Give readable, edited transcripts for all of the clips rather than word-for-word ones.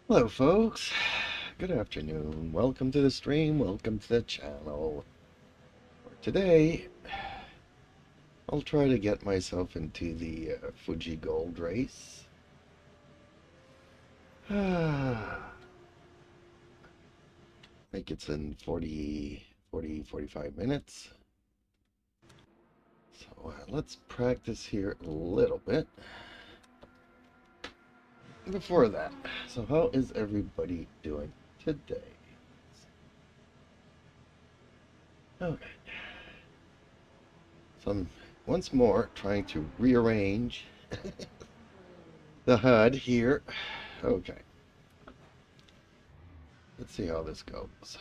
Hello folks, good afternoon, welcome to the stream, welcome to the channel. Today, I'll try to get myself into the Fuji Gold race. I think it's in 45 minutes. So let's practice here a little bit. Before that, so how is everybody doing today? Okay. So I'm once more trying to rearrange the HUD here. Okay. Let's see how this goes.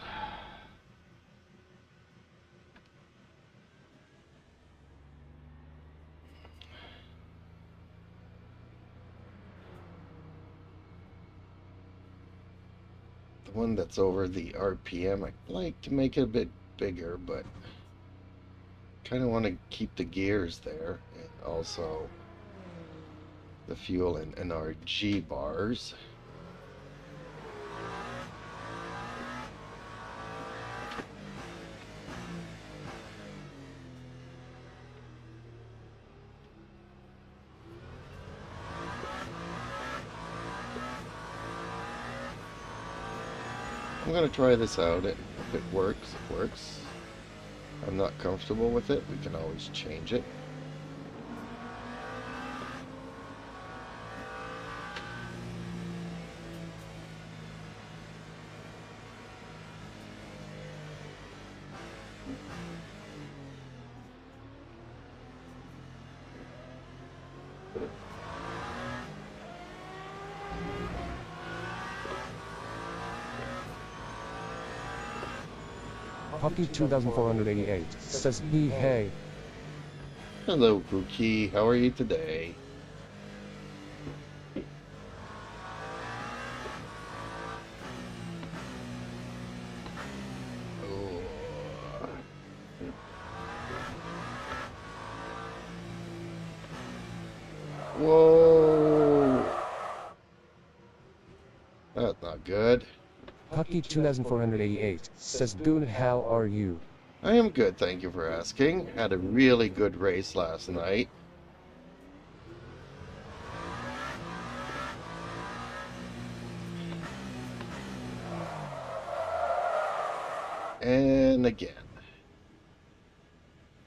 The one that's over the RPM, I'd like to make it a bit bigger, but kind of want to keep the gears there, and also the fuel and NRG bars. I'm going to try this out. If it works, it works. If I'm not comfortable with it, we can always change it. Puppy 2488 says hey. Hello, Cookie. How are you today? Whoa! That's not good. Puppy 2488 says dude, how are you? I am good, thank you for asking. Had a really good race last night. And again.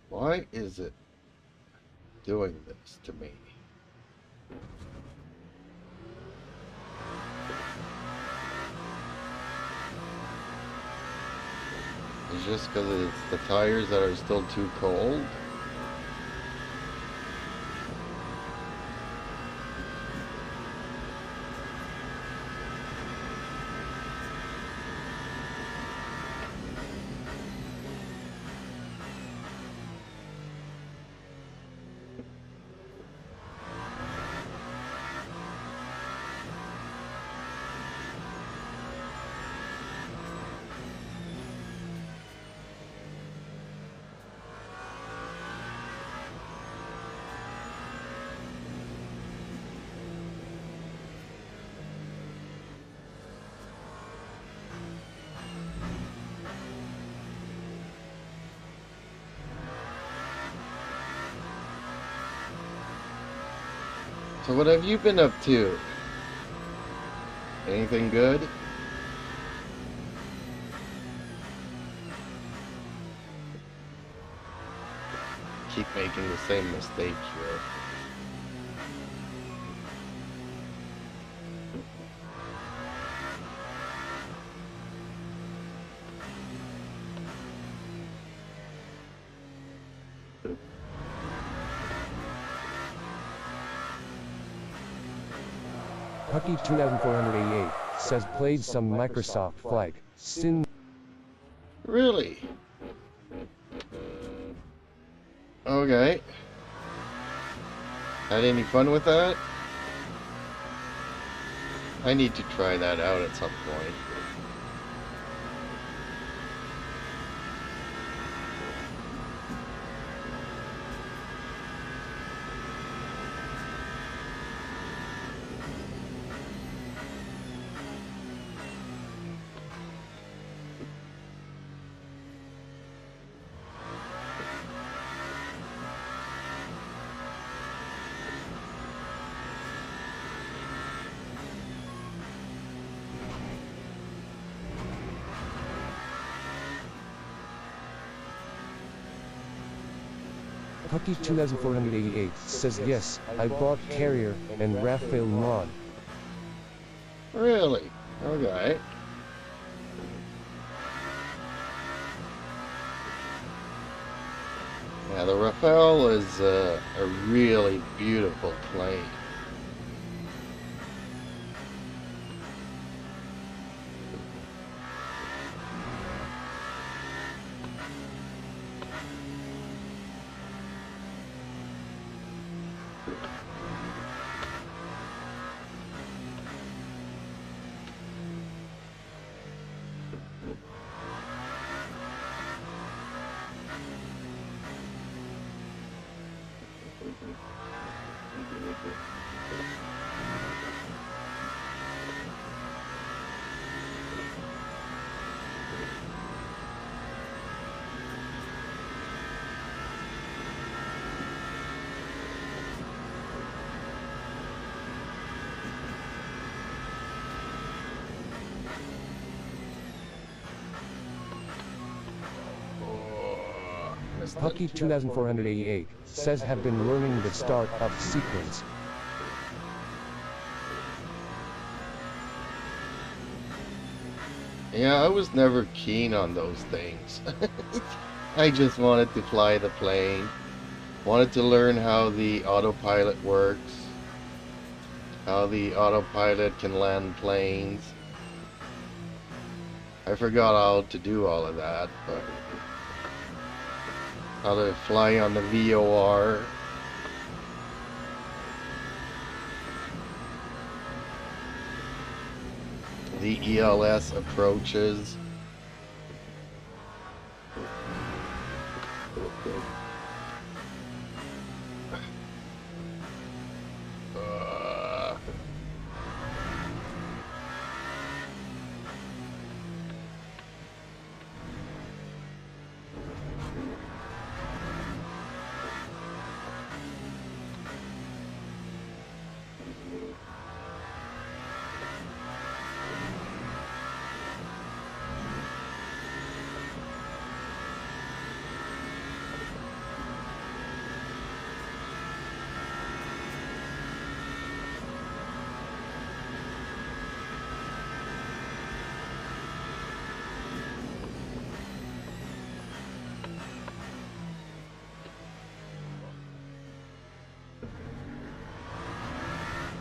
Why is it doing this to me? It's just because it's the tires that are still too cold. So what have you been up to? Anything good? Keep making the same mistake here. Puppy 2488 says played some Microsoft Flight Sim. Really? Okay. Had any fun with that? I need to try that out at some point. Pucky 2488 says yes, I bought Carrier and Raphael mod. Really? Okay. Yeah, the Raphael is a really beautiful plane. Pucky 2488 says have been learning the start up sequence. Yeah, I was never keen on those things. I just wanted to fly the plane. Wanted to learn how the autopilot works. How the autopilot can land planes. I forgot how to do all of that, but how to fly on the VOR. The ELS approaches.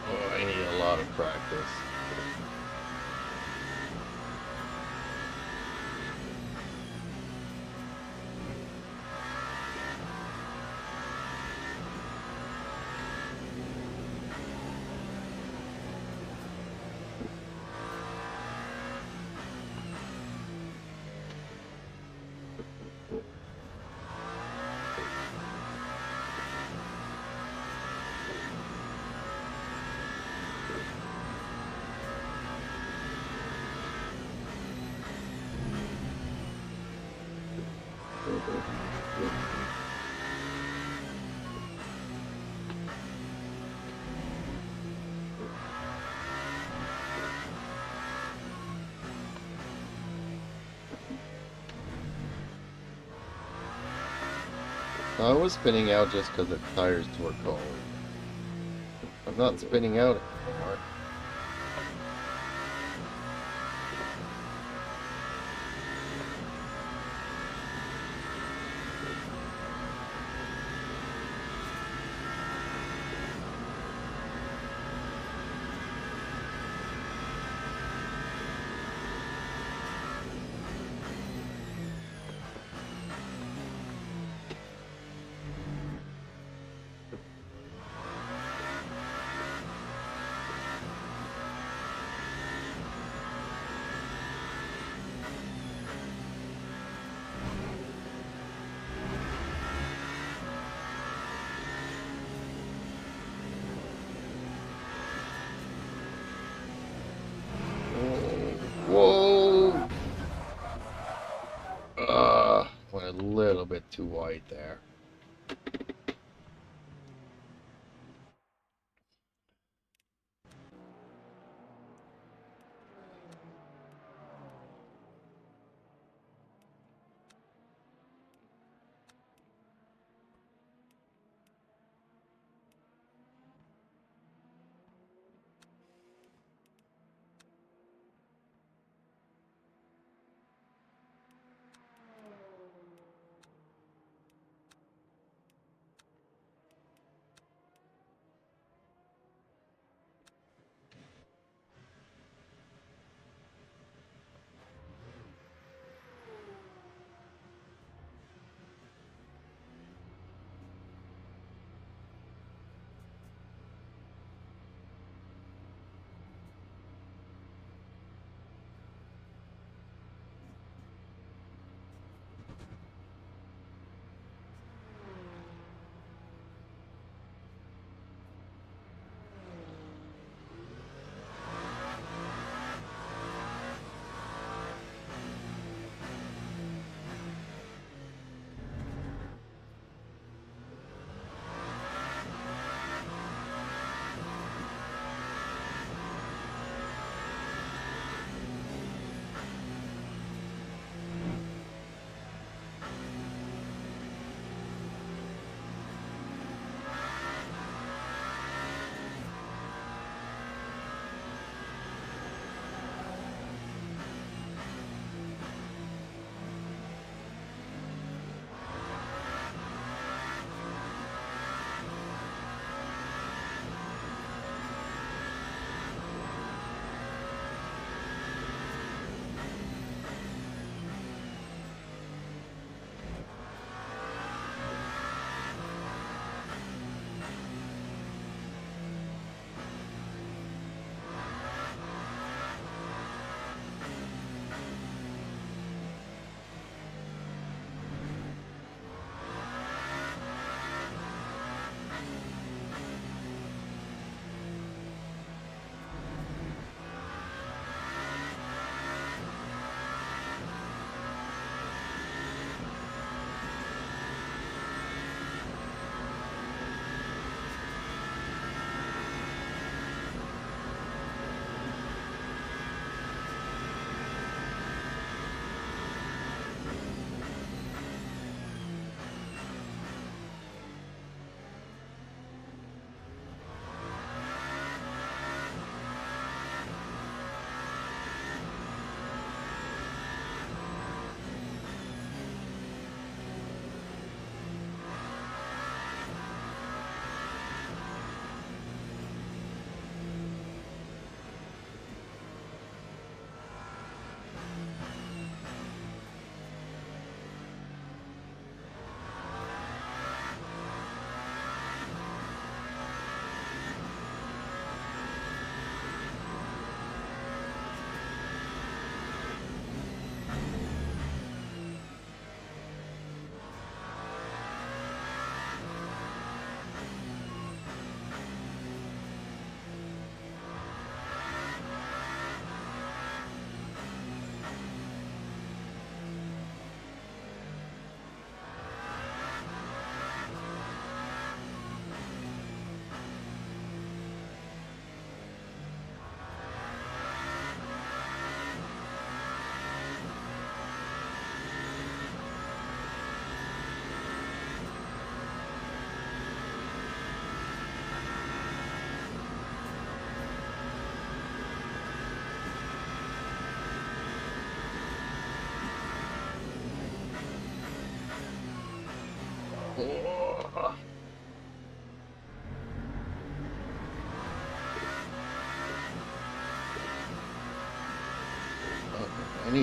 Oh, I need a lot of practice. I was spinning out just because the tires were cold. I'm not spinning out anymore. Whoa! Went a little bit too wide there.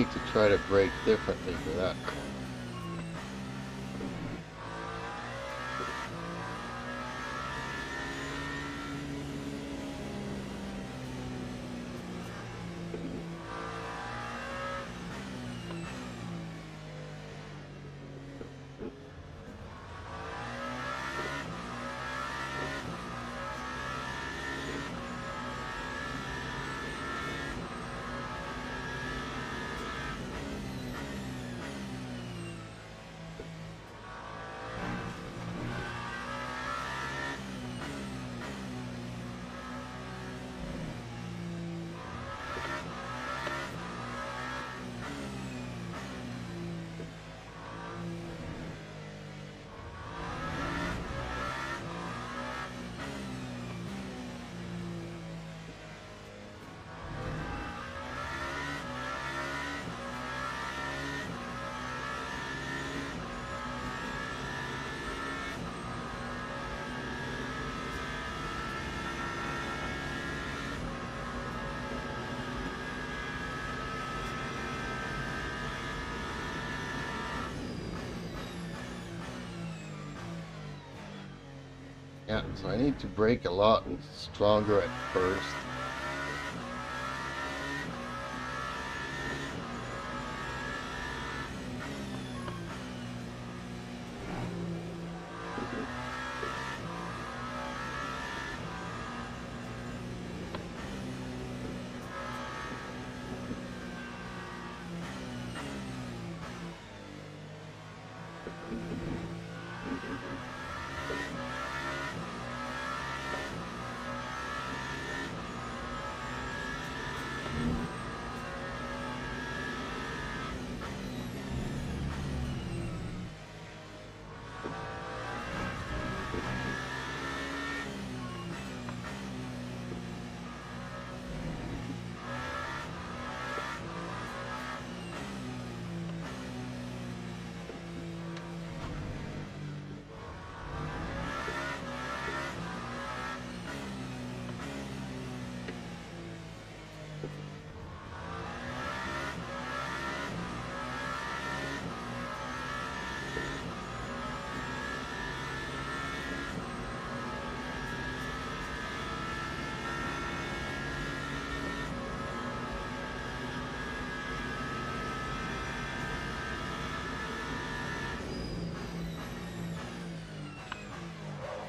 need to try to brake differently for that. Yeah, so I need to brake a lot stronger at first.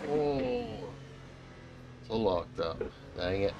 Oh, so locked up. Dang it.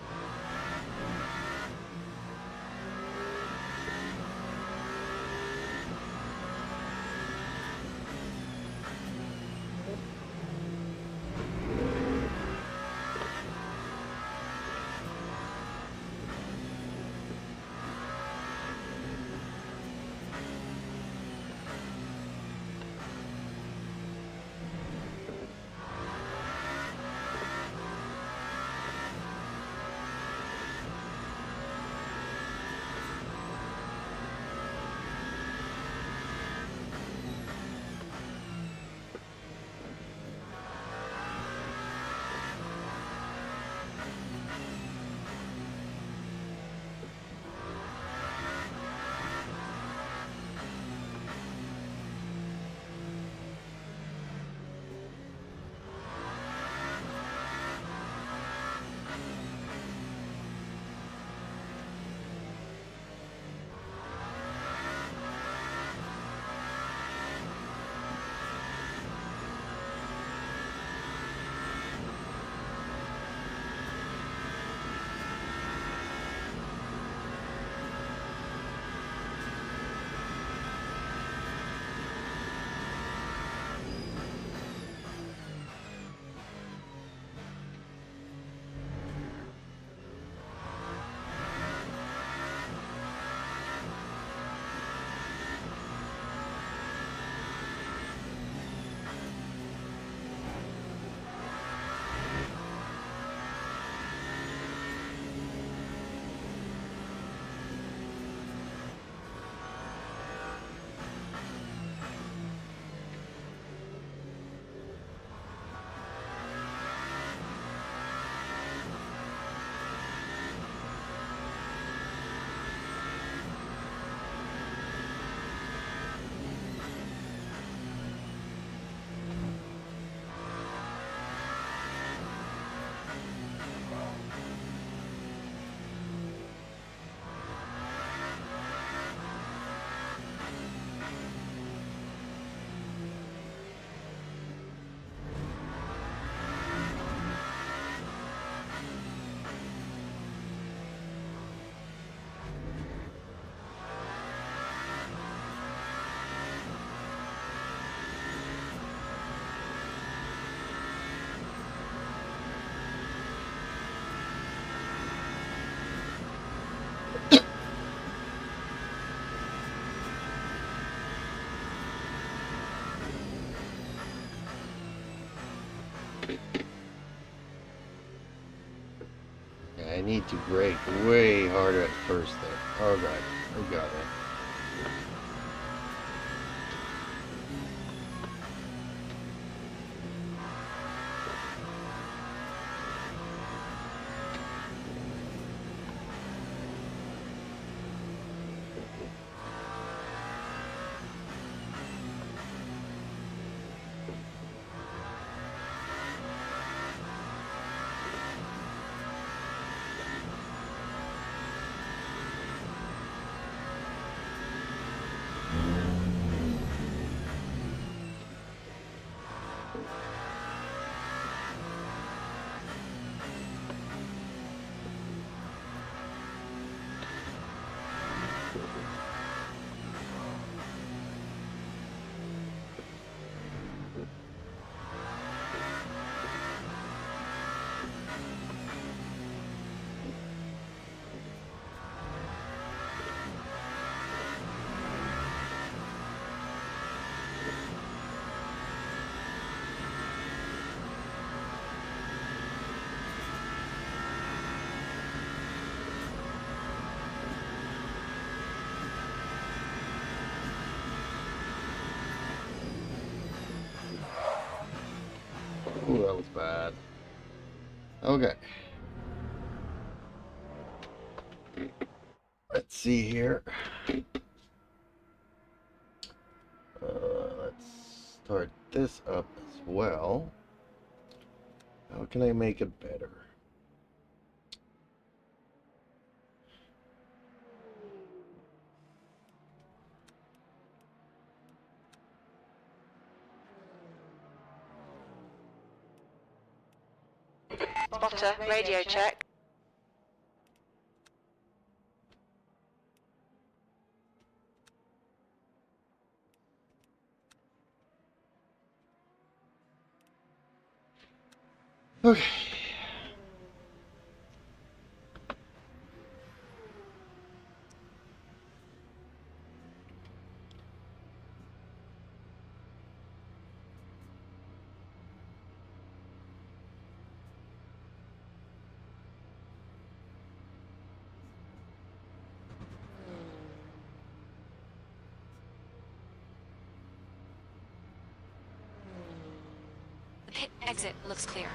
I need to brake way harder at first there. Oh god, I got it. Ooh, that was bad. Okay. Let's see here. Let's start this up as well. How can I make it better? Spotter, radio check. Okay. The pit exit looks clear.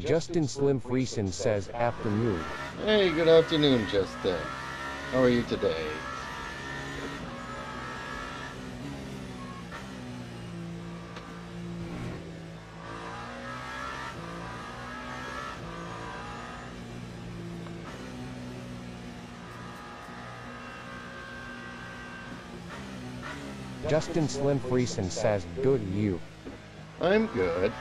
Justin Slim Friesen says afternoon. Hey, good afternoon, Justin. How are you today? Justin Slim Friesen says good you. I'm good.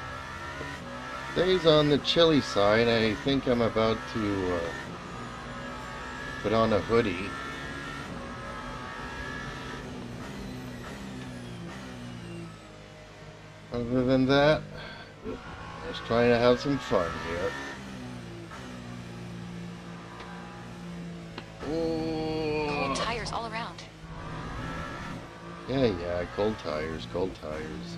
Today's on the chilly side. I think I'm about to put on a hoodie. Other than that, just trying to have some fun here. Cold tires all around. Yeah, cold tires, cold tires.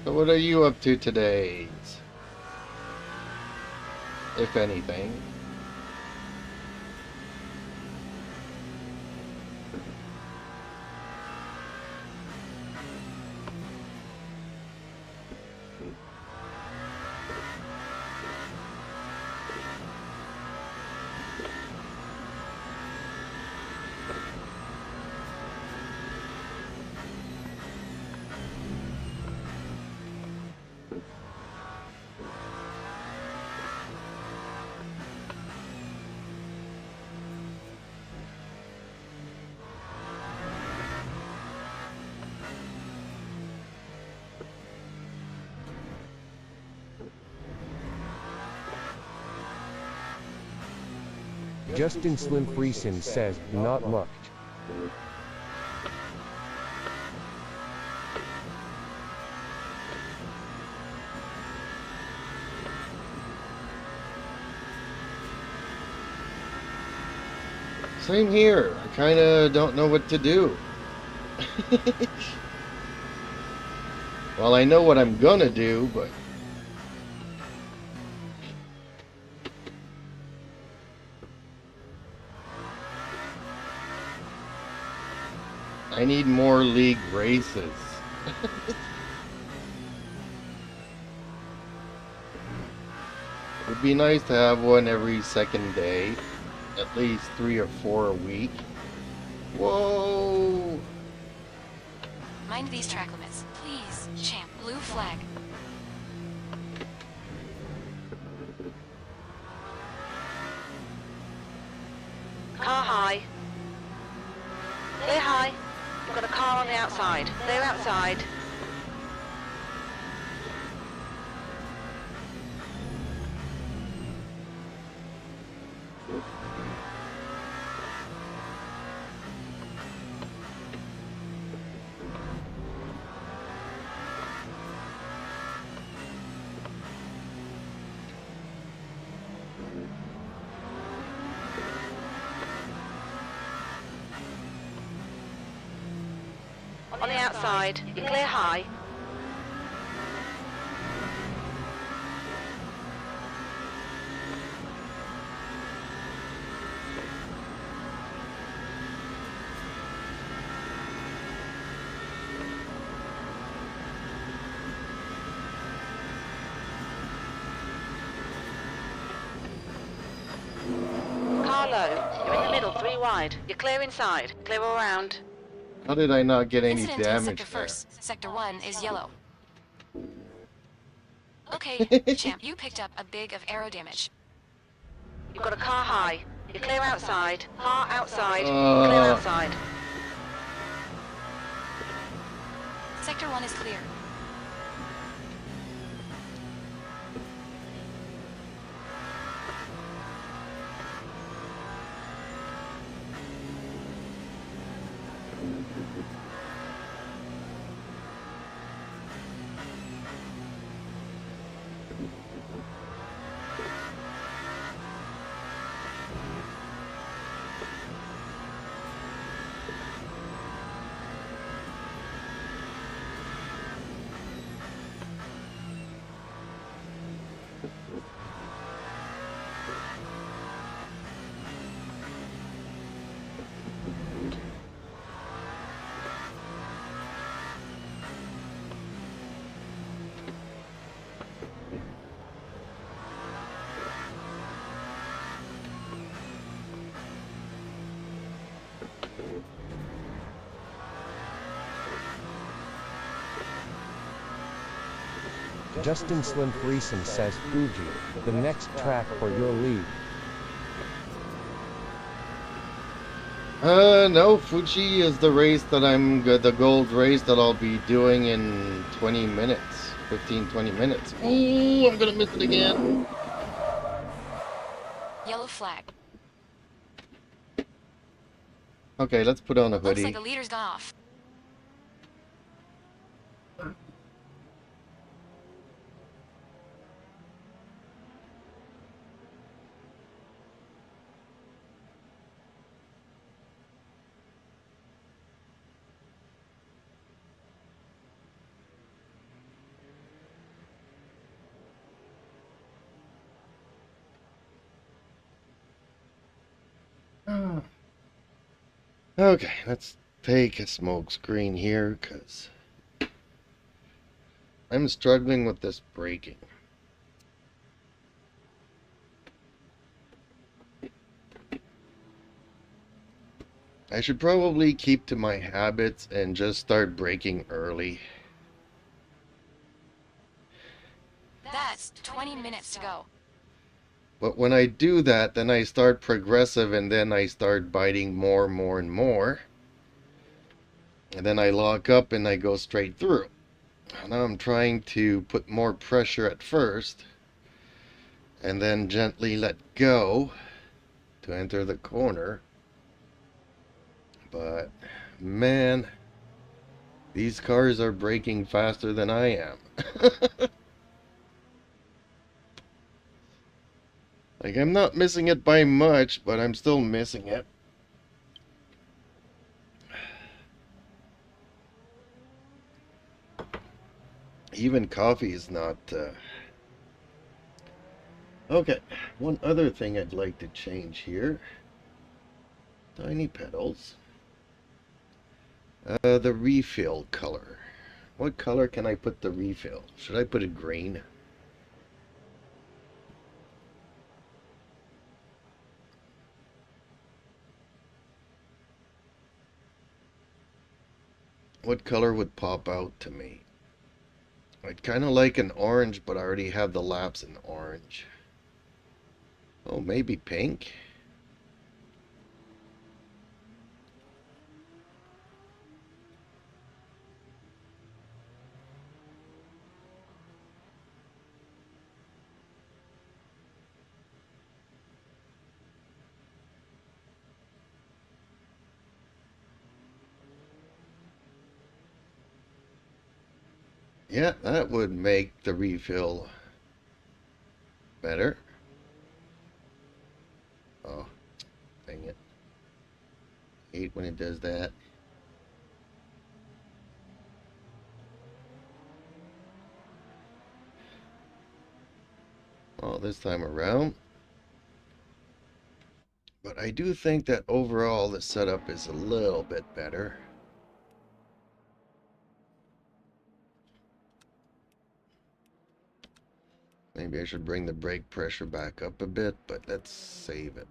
So what are you up to today? If anything. Justin Slim Freeson says, not much. Same here. I kind of don't know what to do. Well, I know what I'm gonna do, but... I need more league races. It'd be nice to have one every second day. At least 3 or 4 a week. Whoa! Mind these track limits, please. Champ, blue flag. Car high. Clear high. We've got a car on the outside. Clear outside. On the outside, you clear high. Car low, you're in the middle, 3 wide. You're clear inside, clear all round. How did I not get any Incident in damage sector there? first. Sector 1 is yellow. Okay, champ, you picked up a big of aero damage. You've got a car high. You're clear outside. Car outside. Clear outside. Sector 1 is clear. Justin Slim Freeson says, Fuji, the next track for your league. No, Fuji is the race that the gold race that I'll be doing in 20 minutes. 15, 20 minutes. Ooh, I'm gonna miss it again. Yellow flag. Okay, let's put on a Looks hoodie. like the leader's gone off. Okay, let's take a smoke screen here, because I'm struggling with this braking. I should probably keep to my habits and just start braking early. That's 20 minutes to go. But when I do that, then I start progressive and then I start biting more and more. And then I lock up and I go straight through. Now I'm trying to put more pressure at first and then gently let go to enter the corner. But, man, these cars are braking faster than I am. Like, I'm not missing it by much, but I'm still missing it. Even coffee is not... Okay, one other thing I'd like to change here. Tiny pedals. The refill color. What color can I put the refill? Should I put it green? What color would pop out to me? I'd kind of like an orange, but I already have the laps in orange. Oh, maybe pink? Yeah, that would make the refill better. Oh, dang it. Hate when it does that. Well, this time around. But I do think that overall the setup is a little bit better. Maybe I should bring the brake pressure back up a bit, but let's save it.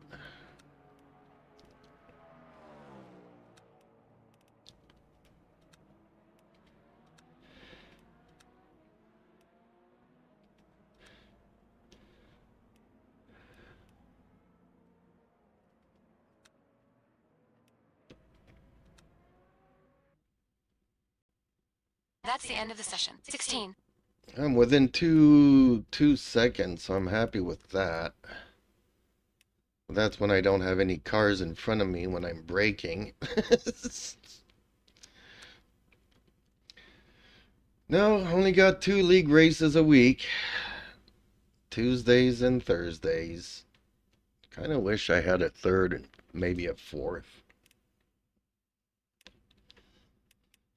That's the end of the session. 16. I'm within two seconds, so I'm happy with that. That's when I don't have any cars in front of me when I'm braking. No, only got 2 league races a week. Tuesdays and Thursdays. Kind of wish I had a third and maybe a fourth.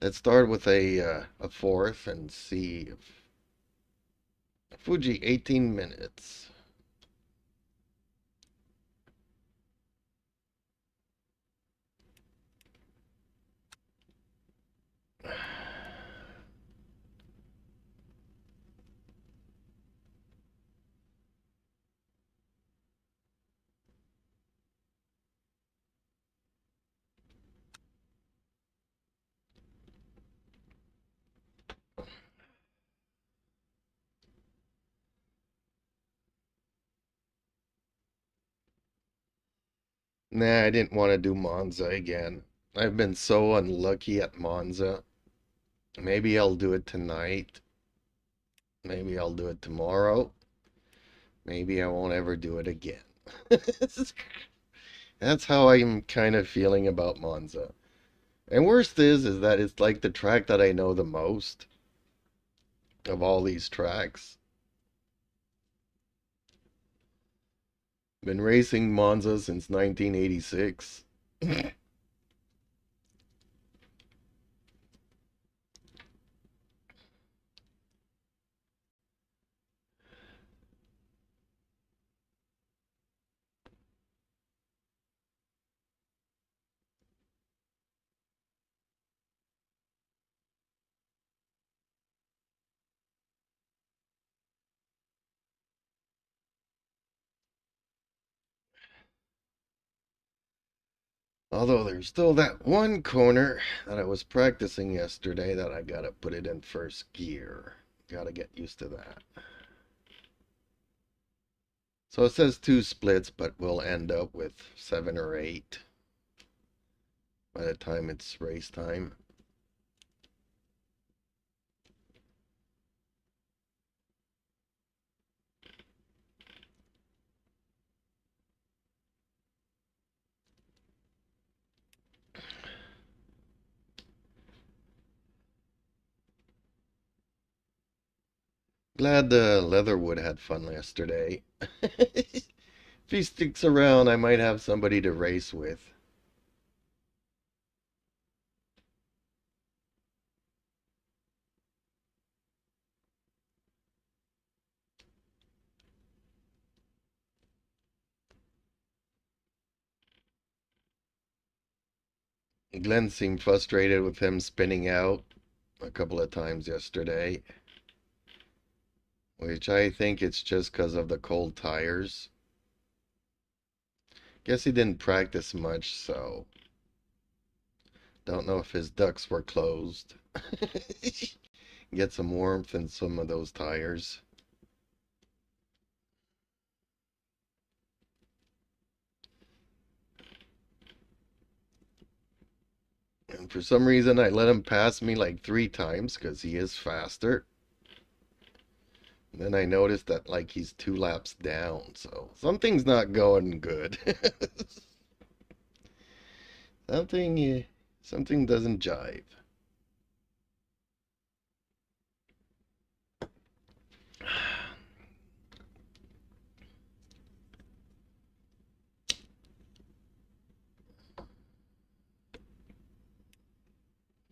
Let's start with a fourth and see if Fuji 18 minutes. Nah, I didn't want to do Monza again. I've been so unlucky at Monza. Maybe I'll do it tonight. Maybe I'll do it tomorrow. Maybe I won't ever do it again. That's how I'm kind of feeling about Monza. And worst is that it's like the track that I know the most of all these tracks. Been racing Monza since 1986. Although there's still that one corner that I was practicing yesterday that I gotta put it in first gear. Gotta get used to that. So it says 2 splits, but we'll end up with 7 or 8 by the time it's race time. Glad Leatherwood had fun yesterday. If he sticks around, I might have somebody to race with. Glenn seemed frustrated with him spinning out a couple of times yesterday, which I think it's just because of the cold tires. Guess he didn't practice much, so don't know if his ducts were closed. Get some warmth in some of those tires. And for some reason, I let him pass me like 3 times because he is faster. And then I noticed that like he's 2 laps down, so something's not going good. Something doesn't jive.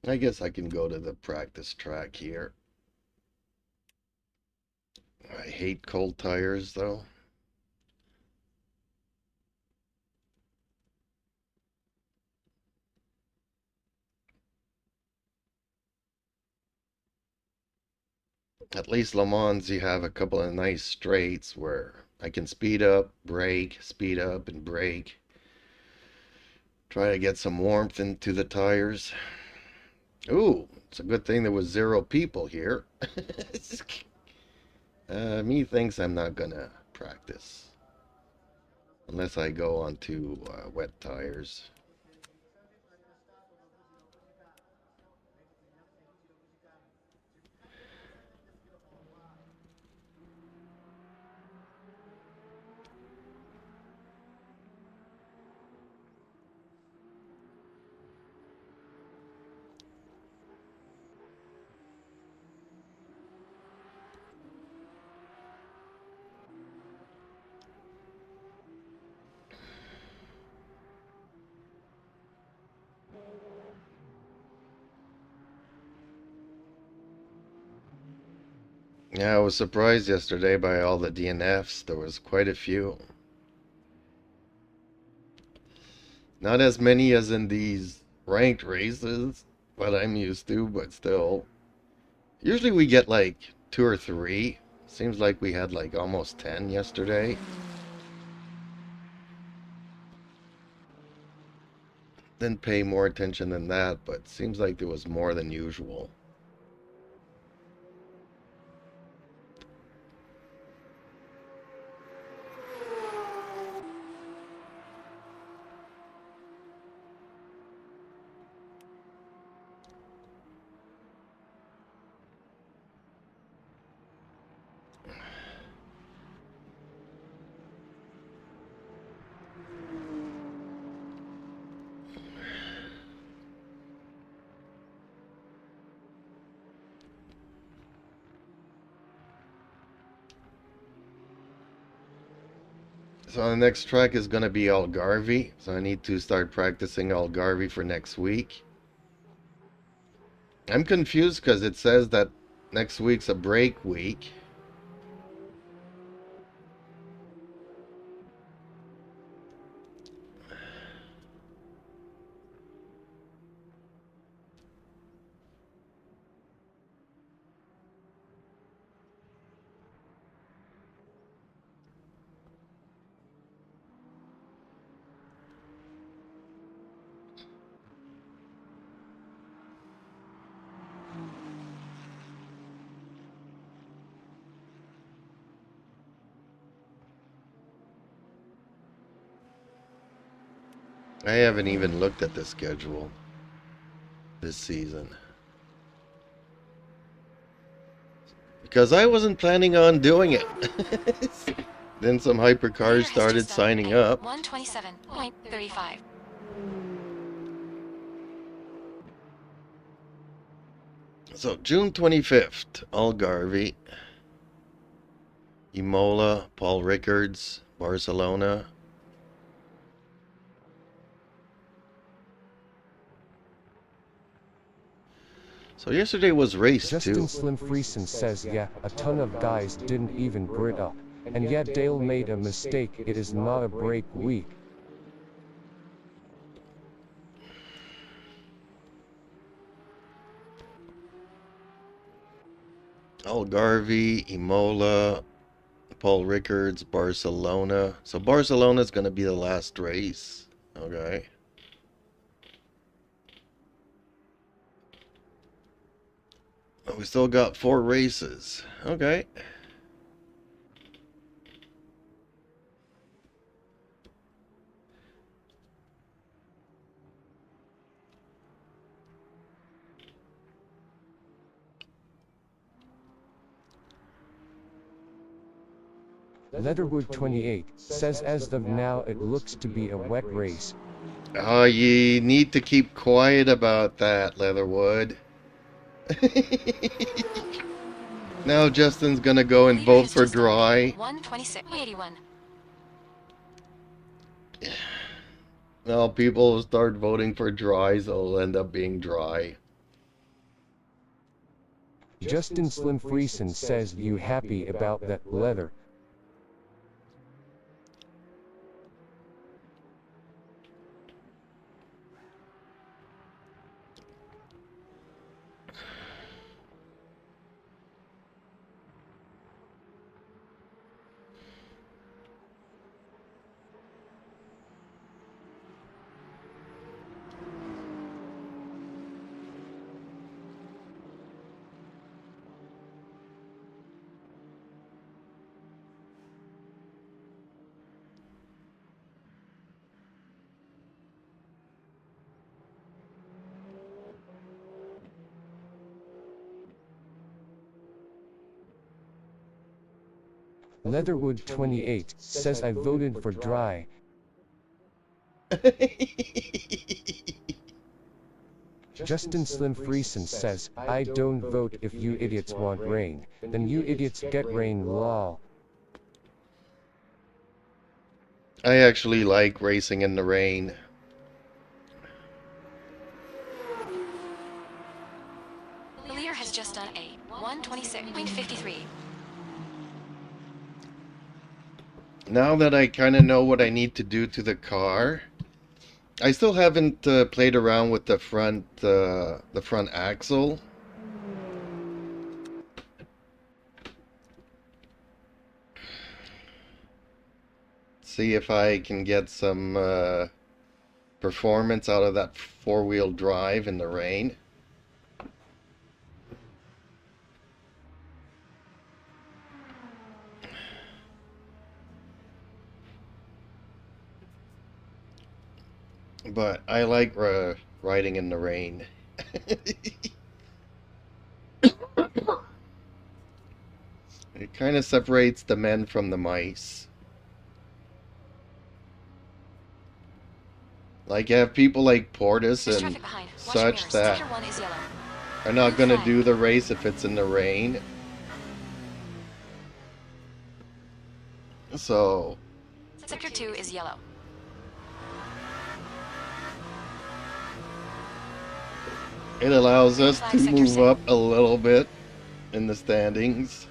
I guess I can go to the practice track here. I hate cold tires though. At least Le Mans, you have a couple of nice straights where I can speed up, and brake. Try to get some warmth into the tires. Ooh, it's a good thing there was 0 people here. Me thinks I'm not gonna practice unless I go onto wet tires. Yeah, I was surprised yesterday by all the DNFs. There was quite a few. Not as many as in these ranked races, what I'm used to, but still. Usually we get like 2 or 3. Seems like we had like almost 10 yesterday. Didn't pay more attention than that, but seems like there was more than usual. So the next track is going to be Algarve, so I need to start practicing Algarve for next week. I'm confused because it says that next week's a break week. I haven't even looked at the schedule this season, because I wasn't planning on doing it. Then some Hypercars started signing up. 127.35. So June 25th, Algarve. Imola, Paul Rickards, Barcelona. So yesterday was race Justin 2. Slim Friesen says, yeah, a ton of guys didn't even grid up. And yeah, Dale made a mistake, it is not a break week. Algarve, Imola, Paul Rickards, Barcelona. So Barcelona's going to be the last race. Okay. We still got 4 races. Okay. Leatherwood 28 says as of now it looks to be a wet race. Oh, you need to keep quiet about that, Leatherwood. Now Justin's gonna go and vote for dry. 126.81. Now people will start voting for dry, so it'll end up being dry. Justin Slim Friesen says you happy about that leather. Leatherwood 28 says I voted for dry. Justin Slim Friesen says, I don't vote if you idiots want rain, then you idiots get rain, lol. I actually like racing in the rain. The leader has just done a 126.53. Now that I kind of know what I need to do to the car, I still haven't played around with the front axle. See if I can get some performance out of that four-wheel drive in the rain. But I like riding in the rain. It kind of separates the men from the mice. Like, you have people like Portis and such that are not going to do the race if it's in the rain. So, Sector 2 is yellow. it allows us to move up a little bit in the standings.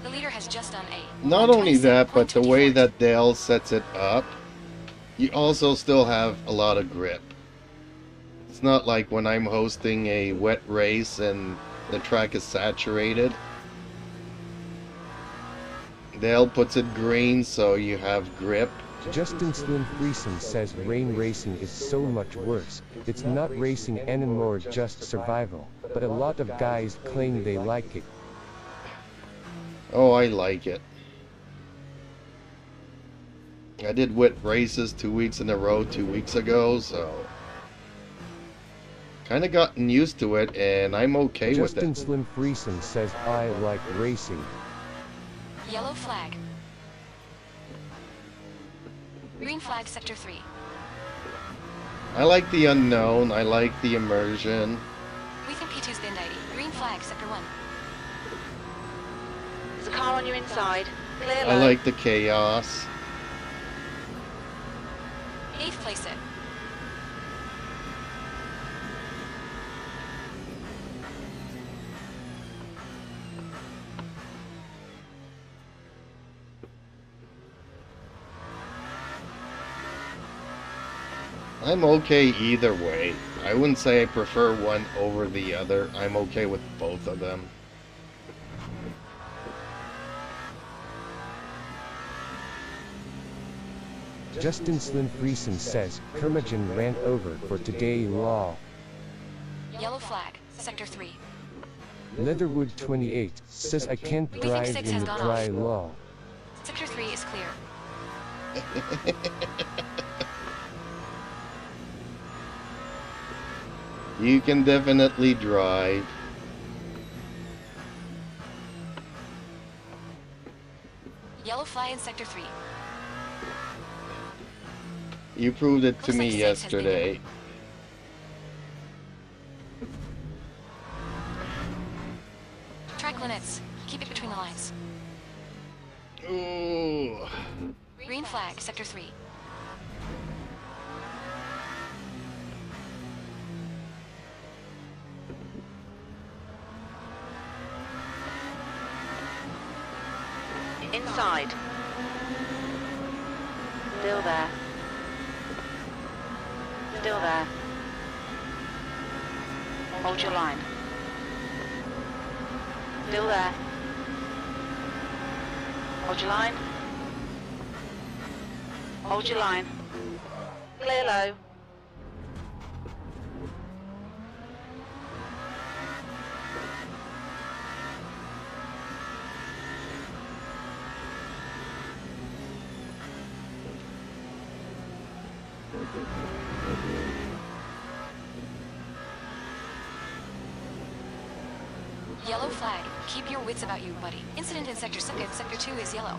The leader has just done a Not only that, but the way that Dale sets it up, you also still have a lot of grip. It's not like when I'm hosting a wet race and the track is saturated. Dale puts it green so you have grip. Justin Slim Friesen says rain racing is so much worse. It's not racing anymore, just survival. But a lot of guys claim they like it. Oh, I like it. I did wet races 2 weeks in a row 2 weeks ago, so kind of gotten used to it, and I'm okay with it. Justin Slim Friesen says I like racing. yellow flag. Green flag, Sector 3. I like the unknown. I like the immersion. We think P2's bin ID. Green flag, sector 1. There's a car on your inside. Clear low. I like the chaos. 8th place it. I'm okay either way. I wouldn't say I prefer one over the other. I'm okay with both of them. Justin Slim Friesen says, Curmudgeon ran over for today lol. Yellow flag, sector 3. Leatherwood 28 says I can't think drive 6 in has the gone dry off. lol. Sector 3 is clear. You can definitely drive. Yellow flag in sector 3. You proved it to Looks me like 6 has been yesterday. Track limits. Keep it between the lines. Ooh. Green flag, sector 3. Inside. Still there. Still there. Hold your line. Still there. Hold your line. Hold your line. Clear low. Yellow flag. Keep your wits about you, buddy. Incident in sector 6. Sector 2 is yellow.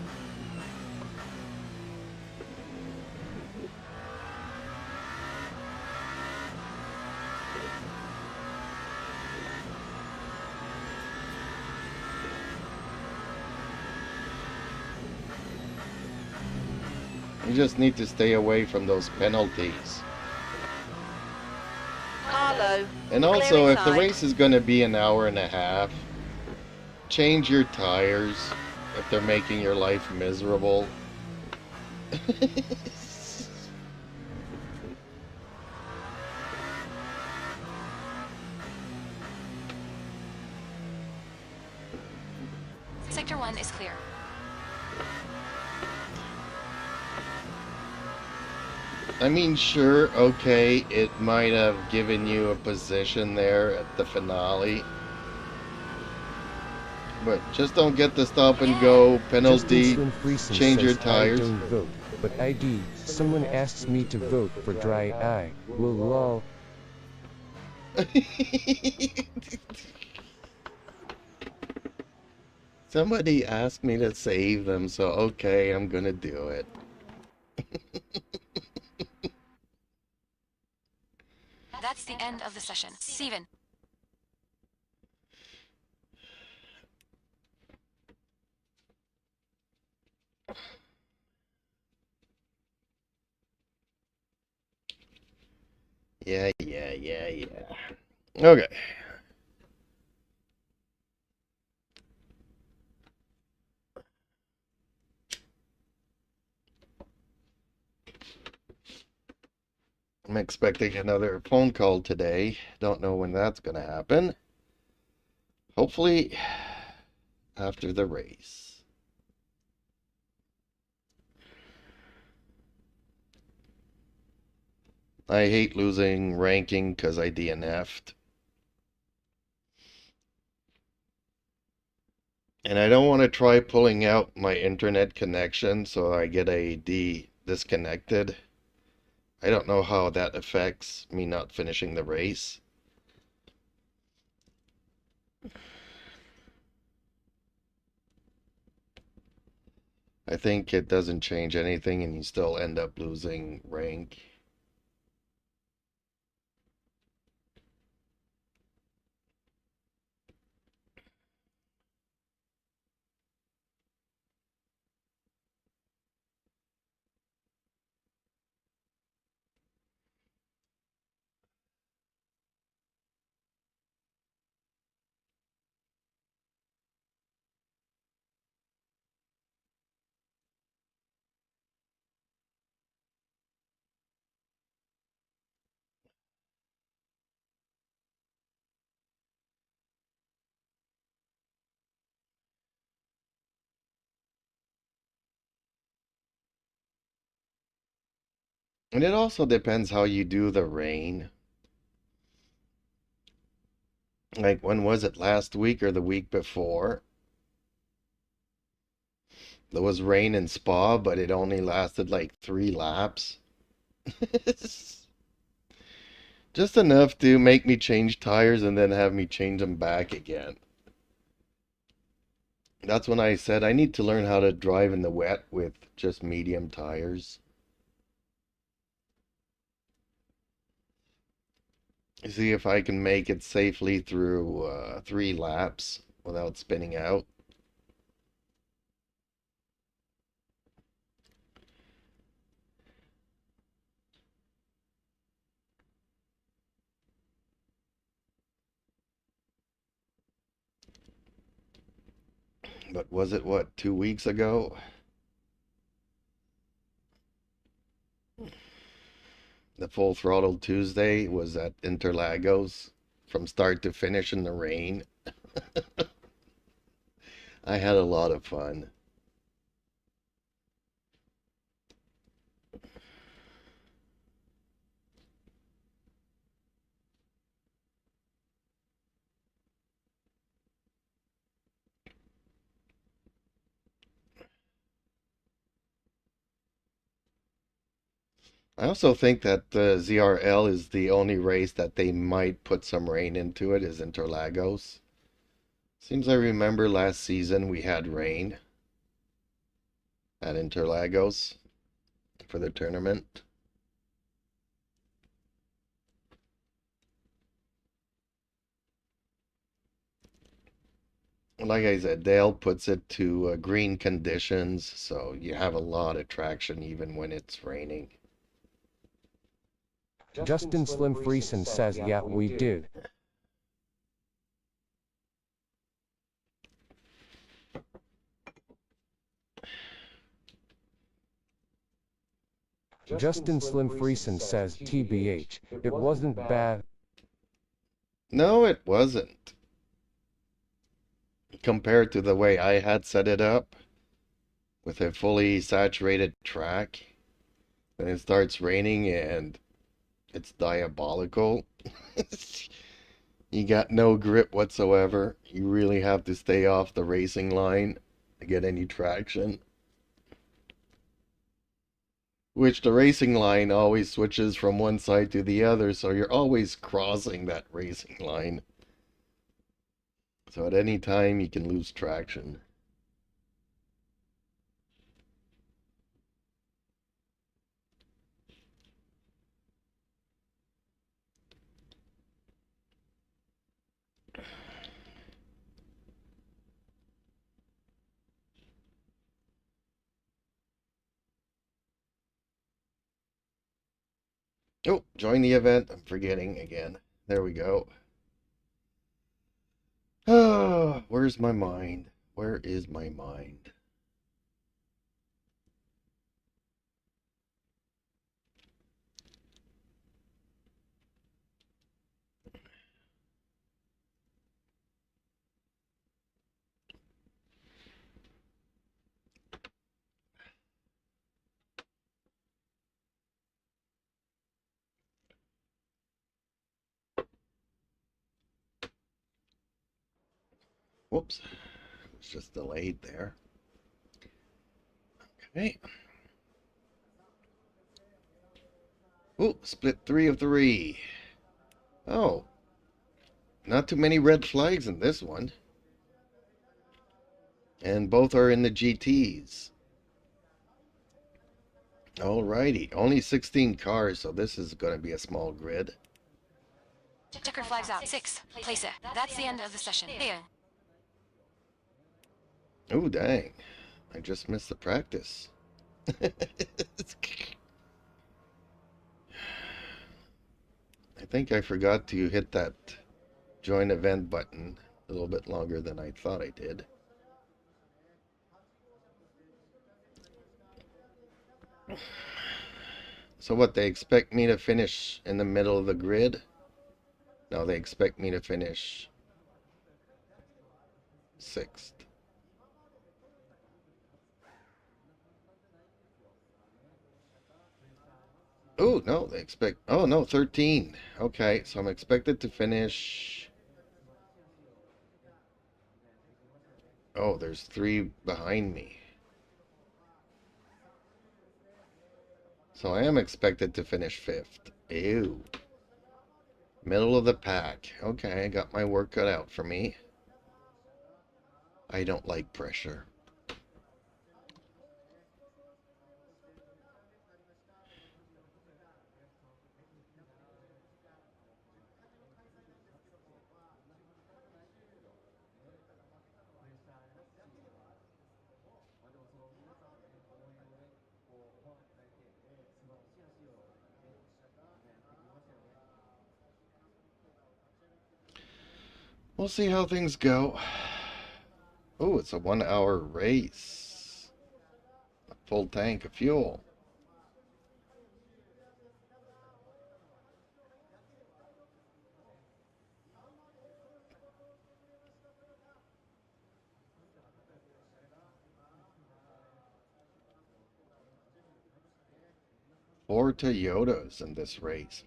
You just need to stay away from those penalties. Carlo. And also, if the race is going to be an hour and a half, change your tires if they're making your life miserable. Sector 1 is clear. I mean, sure, okay, it might have given you a position there at the finale. But just don't get the stop and go penalty, Justin Slim Friesen change your says tires. I don't vote, but ID, someone asks me to vote for dry eye. Well lol. Somebody asked me to save them, so okay, I'm gonna do it. That's the end of the session. Steven. Yeah. Okay. I'm expecting another phone call today. Don't know when that's going to happen. Hopefully after the race. I hate losing ranking because I DNF'd. And I don't want to try pulling out my internet connection so I get a disconnected. I don't know how that affects me not finishing the race. I think it doesn't change anything and you still end up losing rank. And it also depends how you do the rain. Like, when was it? Last week or the week before? There was rain in Spa, but it only lasted like 3 laps. Just enough to make me change tires and then have me change them back again. That's when I said I need to learn how to drive in the wet with just medium tires. See if I can make it safely through 3 laps without spinning out. But was it, what, 2 weeks ago? The Full Throttle Tuesday was at Interlagos from start to finish in the rain. I had a lot of fun. I also think that the ZRL is the only race that they might put some rain into it, is Interlagos. Seems I remember last season we had rain at Interlagos for the tournament. Like I said, Dale puts it to green conditions, so you have a lot of traction even when it's raining. Justin Slim Friesen says, yeah, we did. Justin Slim Friesen says, TBH, it wasn't bad. No, it wasn't. Compared to the way I had set it up, with a fully saturated track, then it starts raining and it's diabolical. You got no grip whatsoever. You really have to stay off the racing line to get any traction. Which the racing line always switches from one side to the other, so you're always crossing that racing line. So at any time you can lose traction. Oh, join the event. I'm forgetting again. There we go. Ah, where's my mind? Where is my mind? Whoops. It's just delayed there. Okay. Oh, split 3 of 3. Oh, not too many red flags in this one. And both are in the GTs. Alrighty, only 16 cars, so this is going to be a small grid. Checker flags out. 6. Place it. That's the end of the session. Here. Oh, dang. I just missed the practice. I think I forgot to hit that join event button a little bit longer than I thought I did. So what, they expect me to finish in the middle of the grid? No, they expect me to finish 6th. Oh, no, they expect... Oh, no, 13. Okay, so I'm expected to finish... Oh, there's 3 behind me. So I am expected to finish 5th. Ew. Middle of the pack. Okay, I got my work cut out for me. I don't like pressure. We'll see how things go. Oh, it's a 1-hour race. A full tank of fuel. Four Toyotas in this race.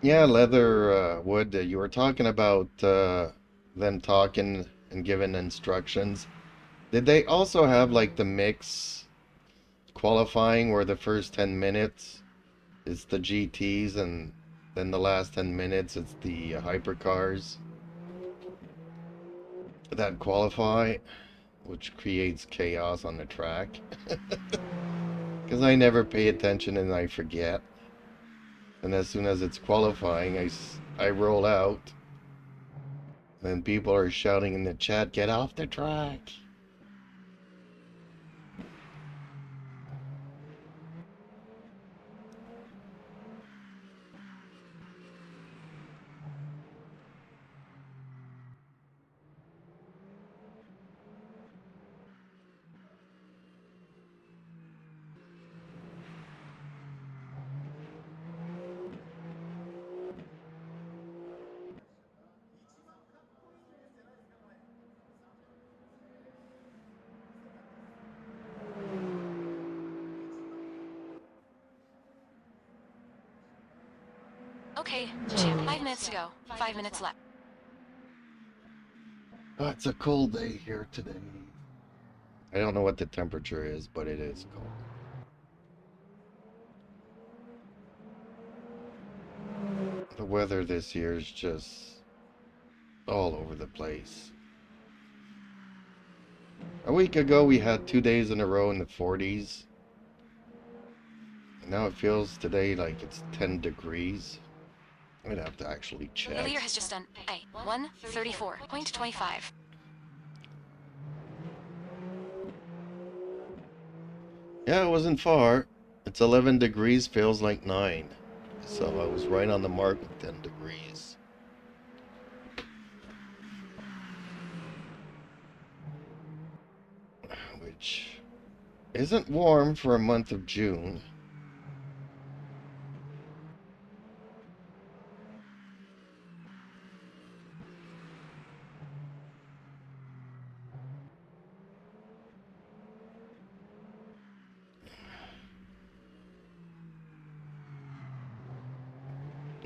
Yeah, leather, wood. You were talking about them talking and giving instructions. Did they also have like the mix qualifying where the first 10 minutes it's the GTs and then the last 10 minutes it's the hypercars that qualify, which creates chaos on the track? Because I never pay attention and I forget. And as soon as it's qualifying, I roll out. Then people are shouting in the chat, "Get off the track!" Okay, champ. 5 minutes to go. 5 minutes left. Oh, it's a cold day here today. I don't know what the temperature is, but it is cold. The weather this year is just all over the place. A week ago we had 2 days in a row in the 40s. And now it feels today like it's 10 degrees. I'd have to actually The check. leader has just done a 1:34.25. Yeah, it wasn't far. It's 11 degrees, feels like 9. So I was right on the mark with 10 degrees. Which isn't warm for a month of June.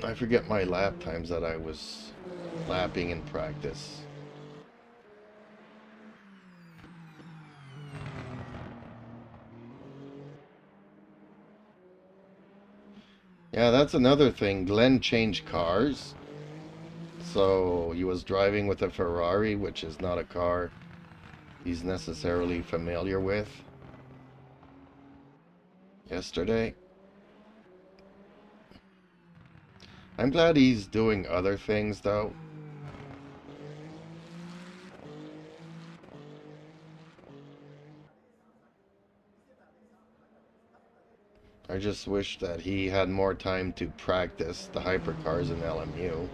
I forget my lap times that I was lapping in practice. Yeah, that's another thing. Glenn changed cars. So he was driving with a Ferrari, which is not a car he's necessarily familiar with, yesterday. I'm glad he's doing other things, though. I just wish that he had more time to practice the hypercars in LMU.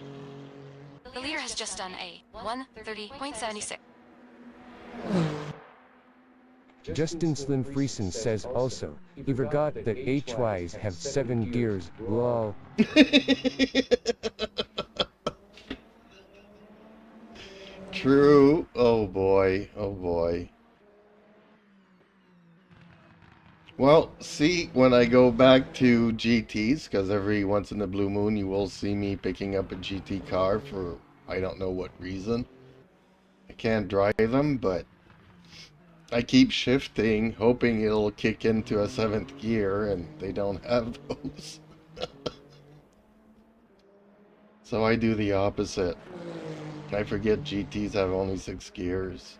The leader has just done a 1:30.76. Justin Slim Friesen says also, he forgot that HYs have 7 gears, lol. True. Oh boy. Oh boy. Well, see, when I go back to GTs, because every once in a blue moon you will see me picking up a GT car for I don't know what reason. I can't drive them, but I keep shifting, hoping it'll kick into a 7th gear, and they don't have those. So I do the opposite. I forget GTs have only 6 gears.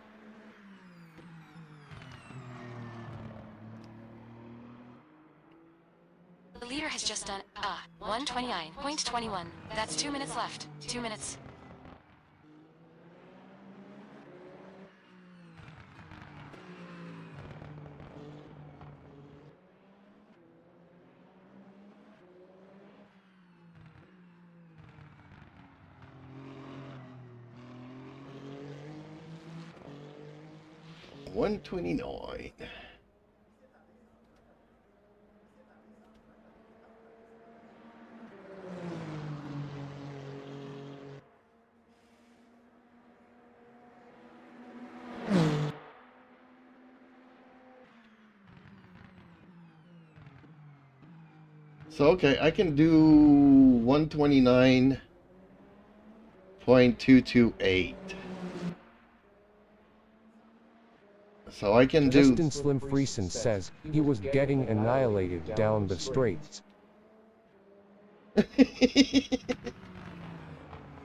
The leader has just done a 1:29.21. That's 2 minutes left. 2 minutes. $129. So okay, I can do 129.228. So I can do. Justin Slim Friesen says, he was getting annihilated down the straights.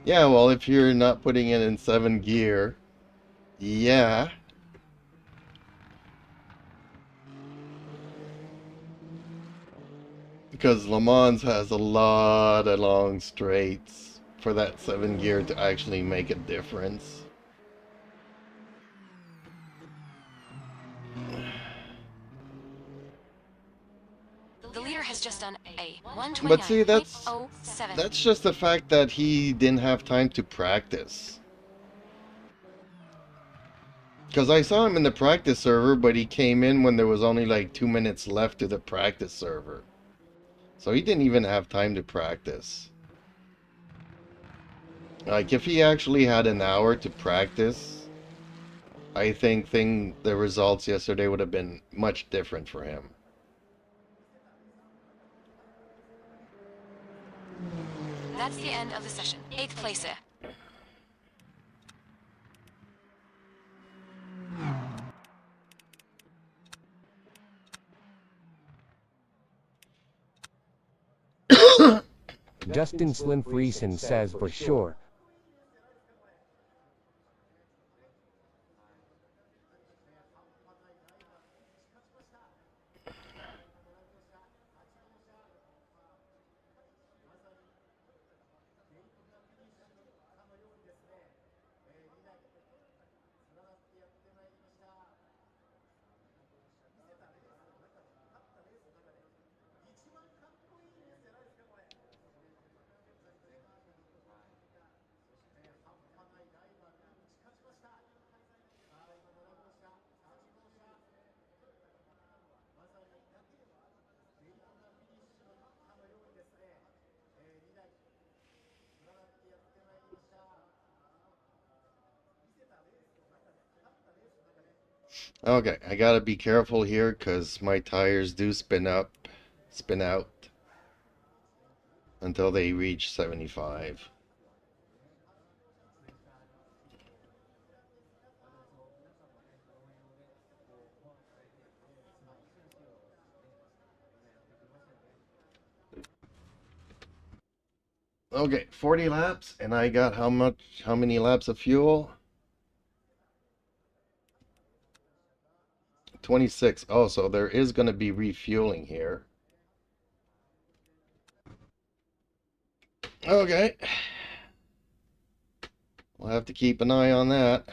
Yeah, well, if you're not putting it in 7 gear, yeah. Because Le Mans has a lot of long straights for that 7 gear to actually make a difference. The leader has just done a 1:29.07. But see, that's just the fact that he didn't have time to practice. Because I saw him in the practice server, but he came in when there was only like 2 minutes left to the practice server. So he didn't even have time to practice. Like, if he actually had an hour to practice, I think the results yesterday would have been much different for him. That's the end of the session. 8th placer. Justin Slim Friesen says for sure. Okay, I gotta be careful here because my tires do spin out until they reach 75. Okay, 40 laps, and I got how many laps of fuel? 26. Oh, so there is going to be refueling here. Okay. We'll have to keep an eye on that.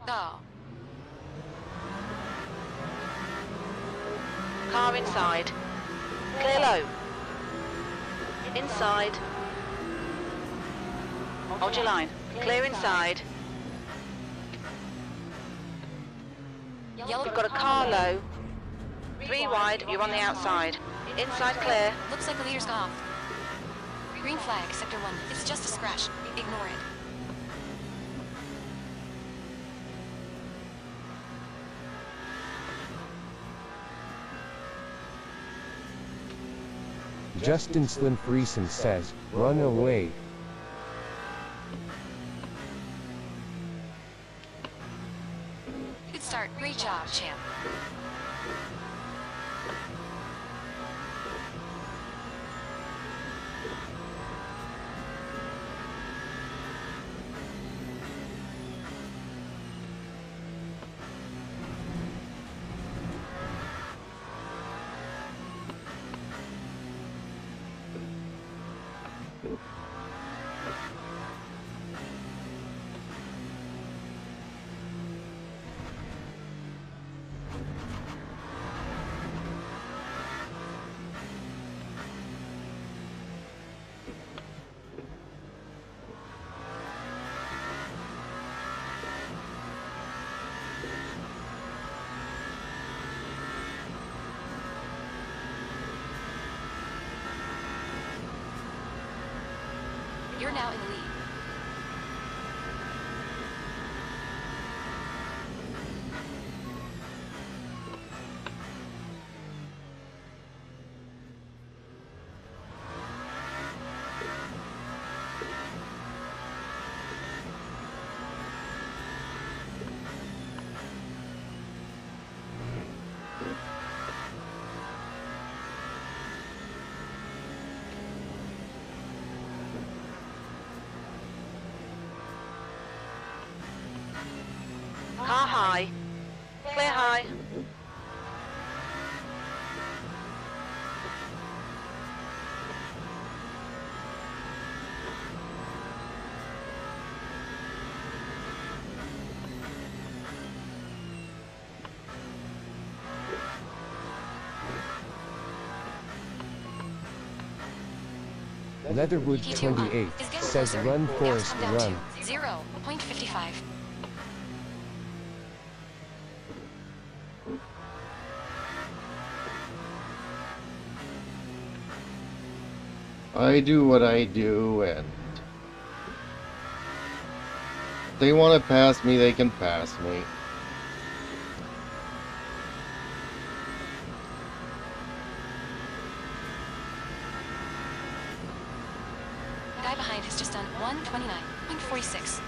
Go. Car inside. Clear low. Inside. Hold your line. Clear inside. Yellow. You've got a car low. 3 wide, you're on the outside. Inside clear. Looks like the leader's gone. Green flag, sector 1. It's just a scratch. Ignore it. Justin Slim Friesen says, run away. Good start. Great job, champ. You're now in the lead. Car high. Clear high. Leatherwood 28 says run Forrest run. 0.55. I do what I do, and if they want to pass me, they can pass me. Guy behind has just done 129.46.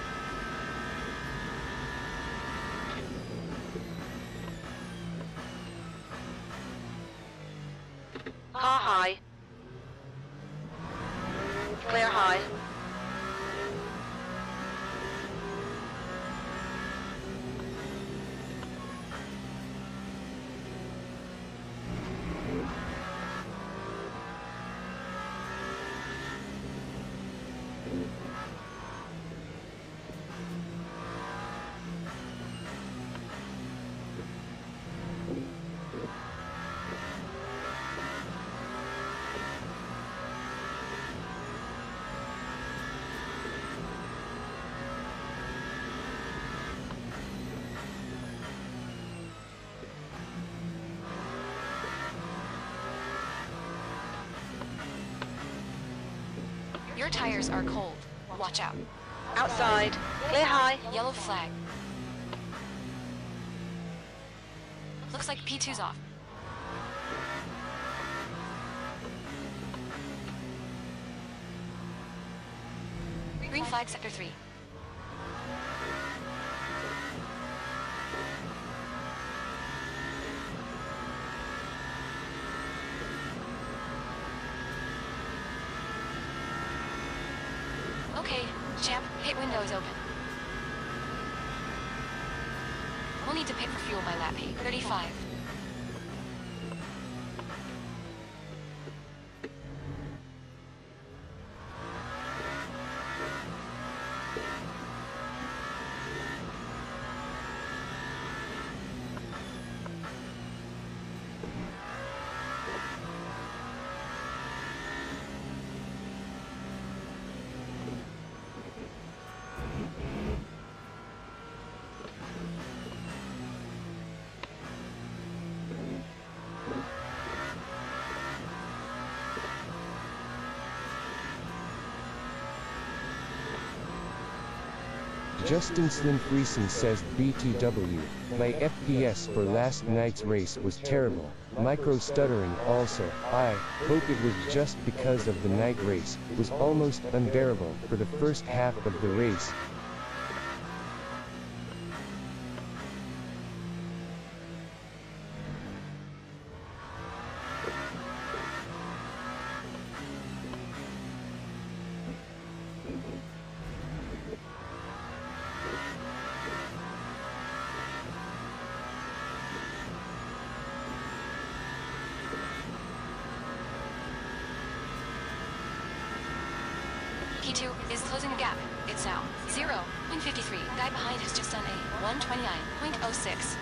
Car high. Clear high. Your tires are cold. Watch out. Outside. Clear high. Yellow flag. Looks like P2's off. Green flag, sector 3. Okay, champ, pit window is open. We'll need to pit for fuel by lap 35. Justin Slim Friesen says BTW, my FPS for last night's race was terrible. Micro stuttering also. I hope it was just because of the night race, was almost unbearable for the first half of the race. P2 is closing the gap. It's now 0.53. Guy behind has just done a 129.06.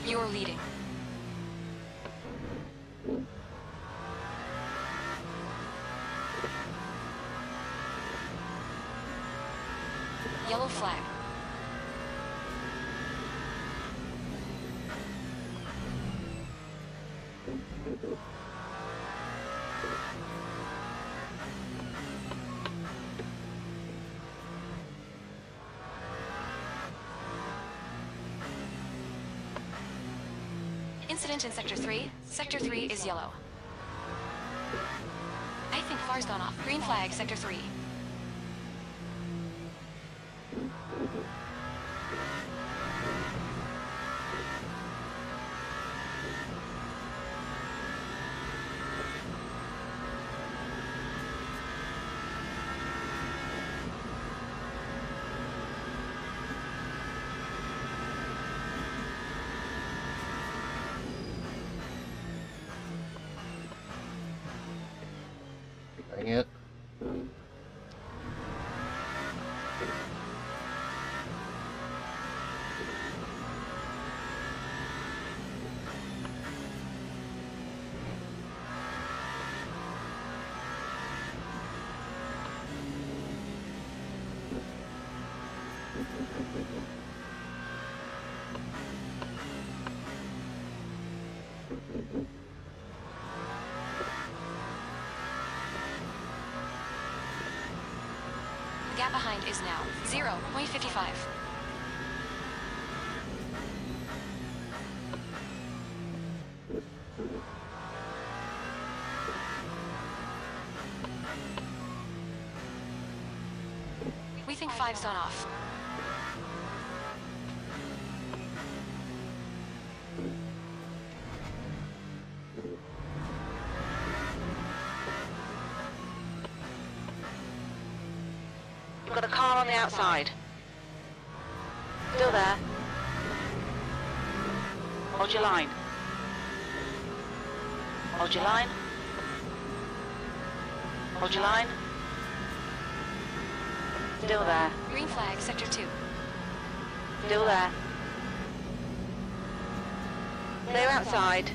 You're leading. Yellow flag. Incident in Sector 3. Sector 3 is yellow. I think FAR's gone off. Green flag, Sector 3. Dang it. The gap behind is now 0.55. We think 5's gone off. We've got a car on the outside. Still there. Hold your line. Hold your line. Hold your line. Still there. Green flag, Sector 2. Still there. Clear outside.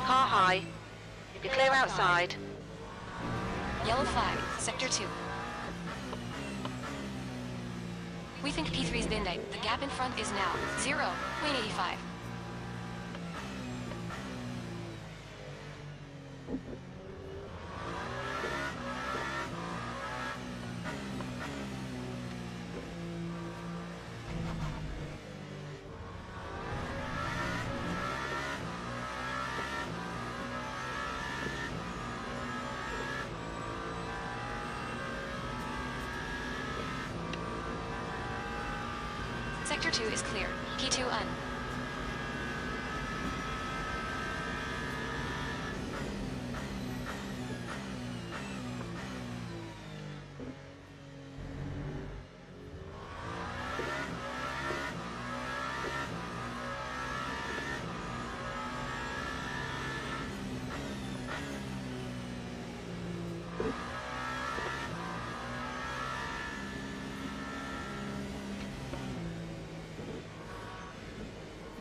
Car high. You're clear outside. Yellow flag, Sector 2. We think P3's been night. The gap in front is now 0.85. 2 is clear. P2 un.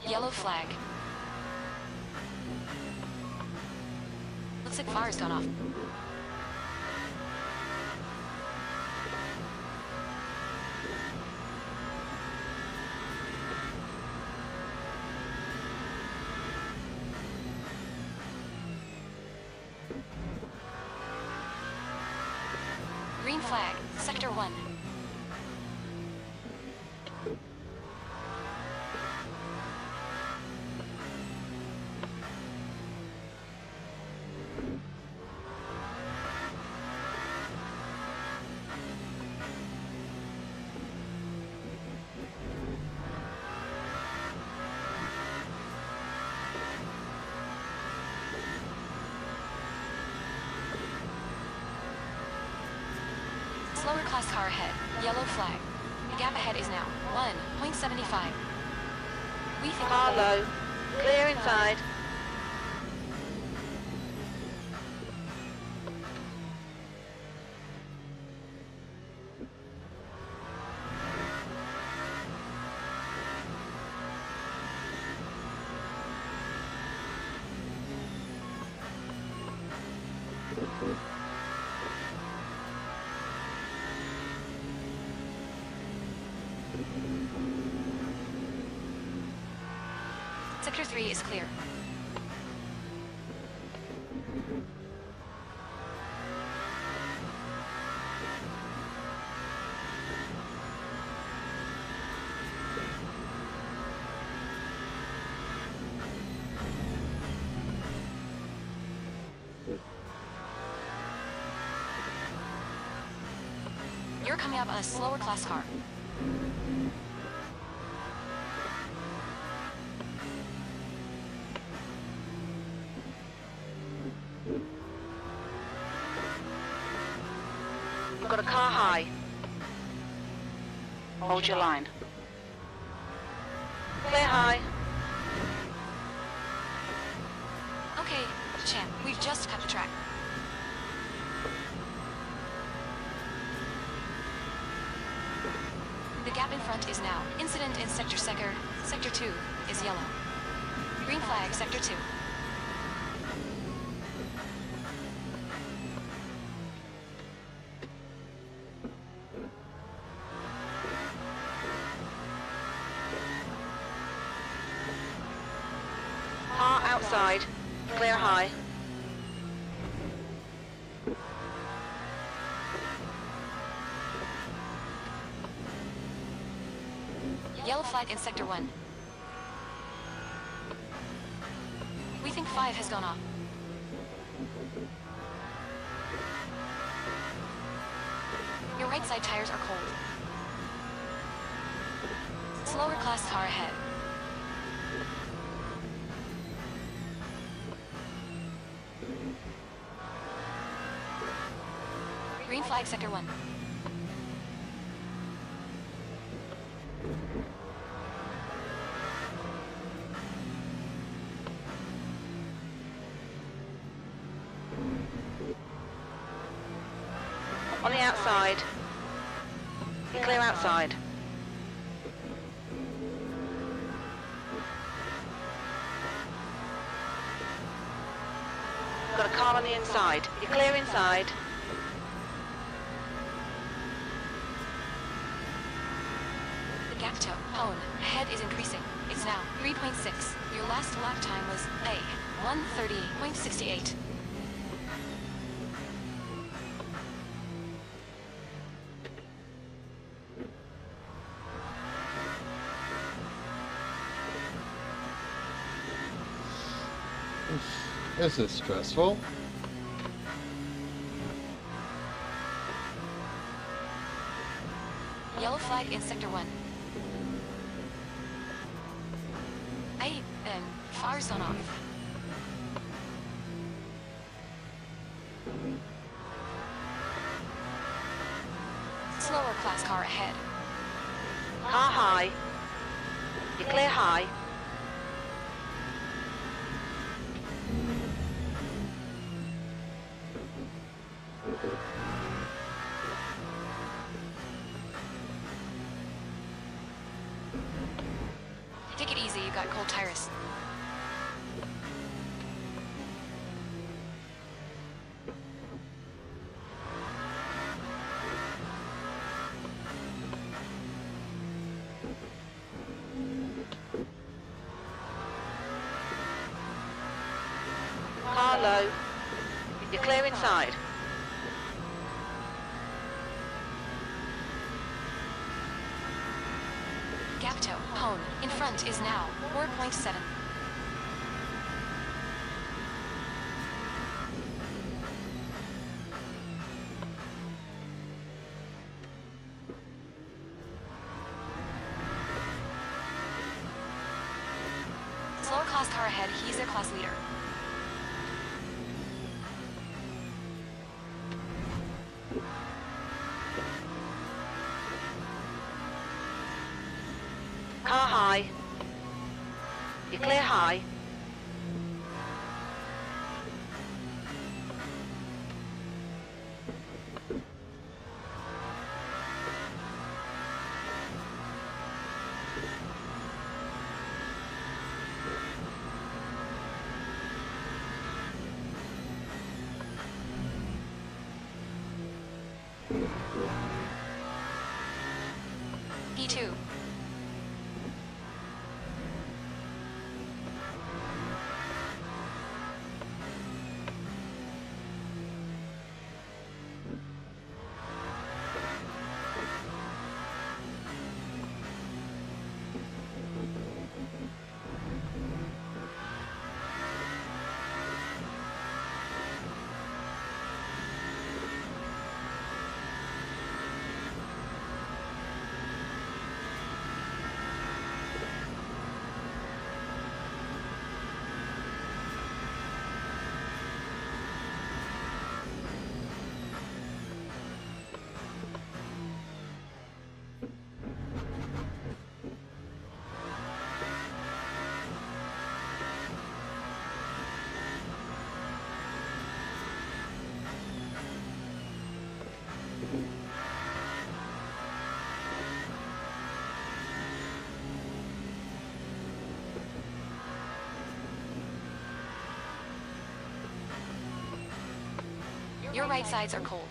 Yellow flag. Looks like fire's gone off. Green flag, Sector 1. Slower class car ahead. Yellow flag. The gap ahead is now 1.75. We think Car low. Clear inside. Sector 3 is clear. You're coming up on a slower class car. You've got a car high. Hold your line. Clear high. Okay, champ, we've just cut the track. The gap in front is now. Incident in Sector 2 is yellow. Green flag, Sector 2. Car outside. Clear high. Yellow flag in Sector 1. We think 5 has gone off. Your right side tires are cold. Slower class car ahead. Green flag, Sector 1. On the outside. Be clear outside. Got a car on the inside. You're clear inside. The gap to Hone ahead is increasing. It's now 3.6. Your last lap time was A 1:30.68. This is stressful. Yellow flag in Sector 1. Fire's gone off. Slower class car ahead. Car high. You clear high. Take it easy, you've got cold tires. Car low. You're clear inside. Gap toe, hone. In front is now 4.7. Slower class car ahead, he's their class leader. Car high. You clear high. E2. Your right sides are cold.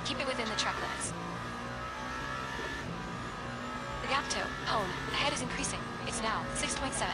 Keep it within the track limits. The gap toe, hone, ahead is increasing. It's now 6.7.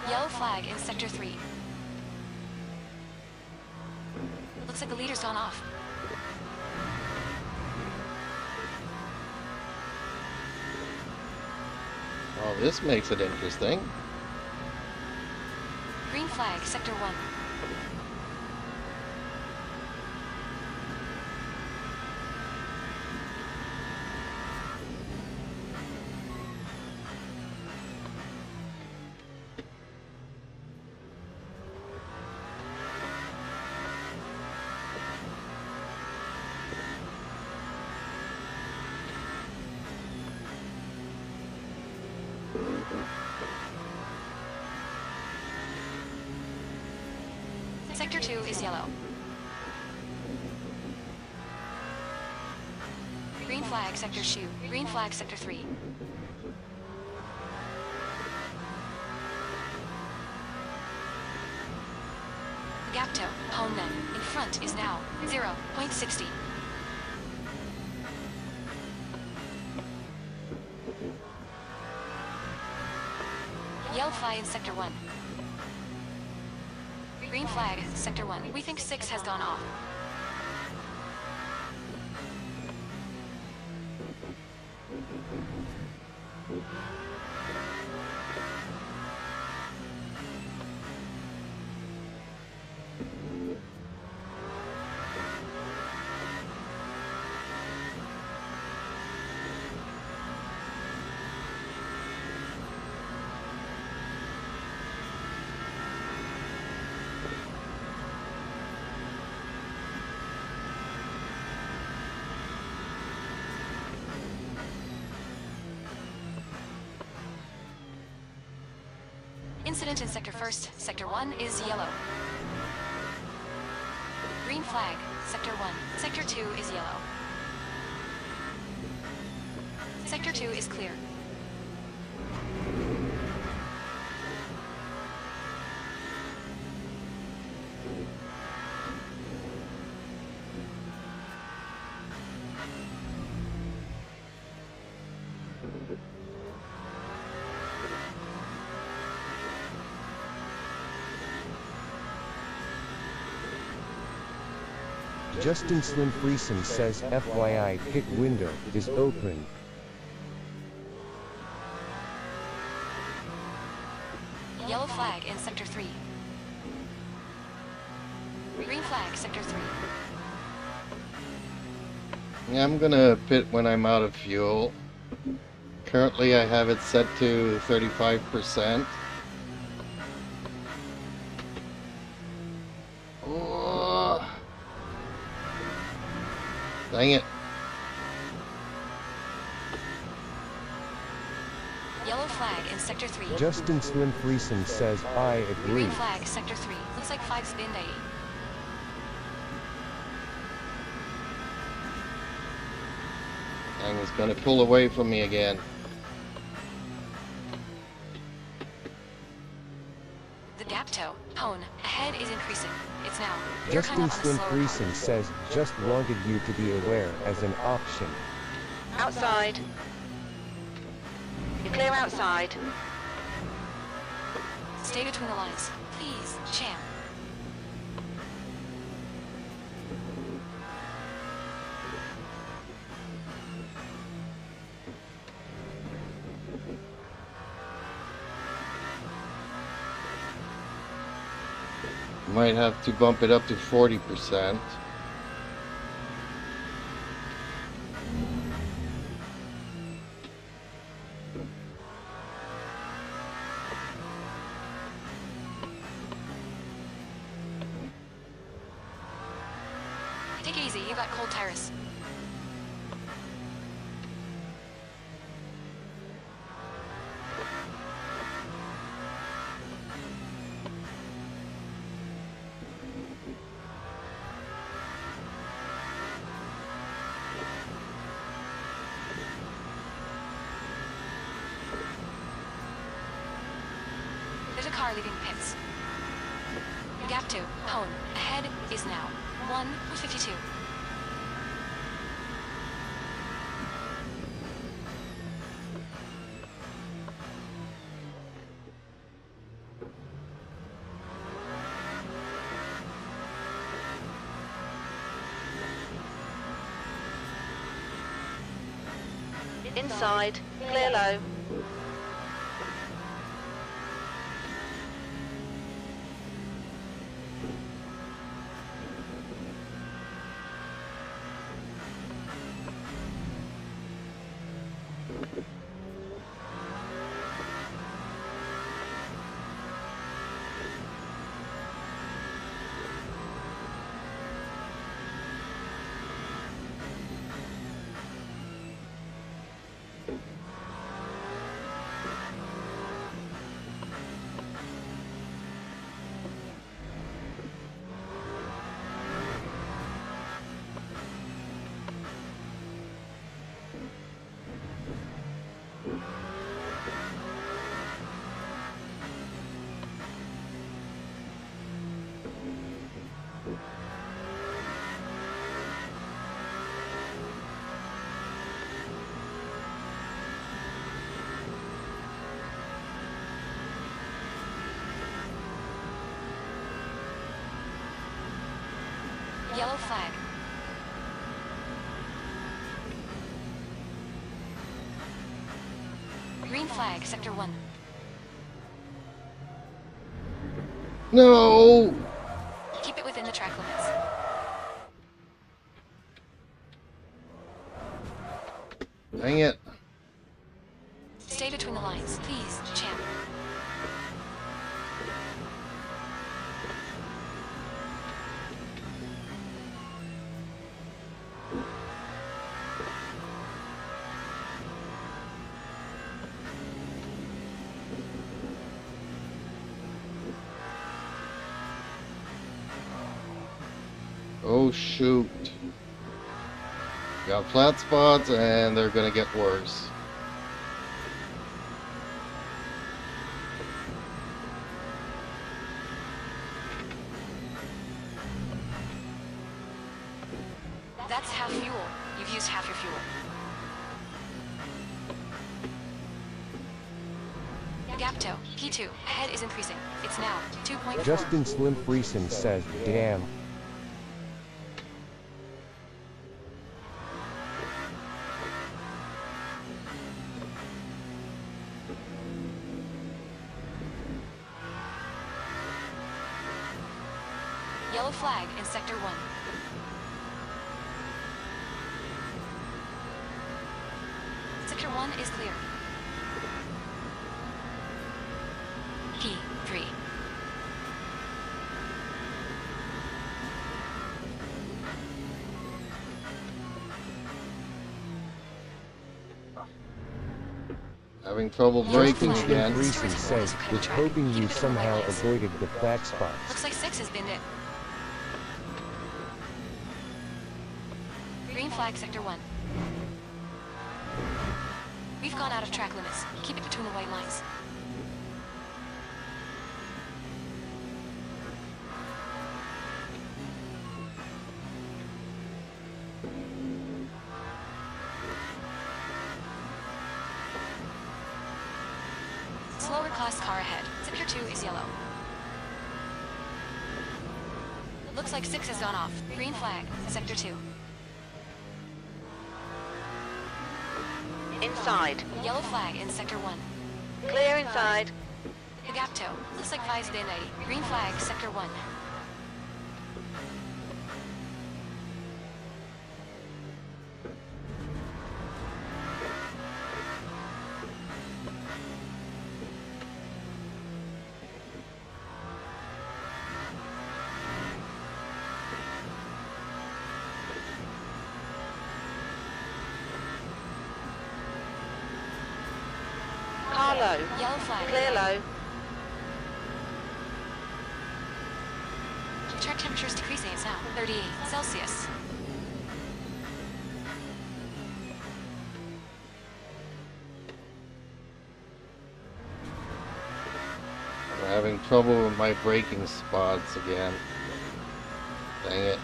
Yellow flag in Sector 3. Looks like the leader's gone off. Well, this makes it interesting. Green flag, Sector 1. Sector 2 is yellow. Green flag, Sector 2. Green flag, Sector 3. The gap toe, hone then. In front is now 0.60. Yellow flag in Sector 1. Green flag, Sector 1. We think 6 has gone off. Incident in Sector 1st. Sector 1 is yellow. Green flag. Sector 1. Sector 2 is yellow. Sector 2 is clear. Justin Slim Friesen says FYI pit window is open. Yellow flag in Sector 3. Green flag, Sector 3. Yeah, I'm gonna pit when I'm out of fuel. Currently I have it set to 35%. Oh, dang it. Yellow flag in Sector 3. Justin Slim Friesen says I agree. Green flag, Sector 3. Looks like 5 spin day. Dang, it's gonna pull away from me again. The gap toe, hone, ahead is increasing. It's now. You're Justin kind of Slim on a slower Friesen says just wanted you to be aware as an option. Outside. You're clear outside. Stay between the lines. Please, champ. Might have to bump it up to 40%. Take it easy, you got cold tires. There's a car leaving pits. Gap 2, hone, ahead is now. 1:52. Inside. Clear low. Yellow flag. flag, sector 1. No! Keep it within the track limits. Dang it. Stay between the lines, please, champ. Oh shoot. Got flat spots and they're gonna get worse. That's half fuel. You've used half your fuel. Gapto, P2, ahead is increasing. It's now 2.4. Justin Slim Friesen says, damn. Yellow flag in sector 1. Sector 1 is clear. P3. Having trouble braking Justin again. Slim Friesen says, was hoping you somehow avoided the flat spots. Looks like 6 has been it. Green flag sector 1. We've gone out of track limits. Keep it between the white lines. Slower class car ahead. Sector 2 is yellow. Looks like 6 has gone off. Green flag, sector 2. Inside. Yellow flag in sector 1. Clear inside. Gapto, looks like 5's been 80. Green flag, sector 1. Car low. Yellow flag. Clear low. Track temperature is decreasing. It's now 38 Celsius. I'm having trouble with my braking spots again. Dang it.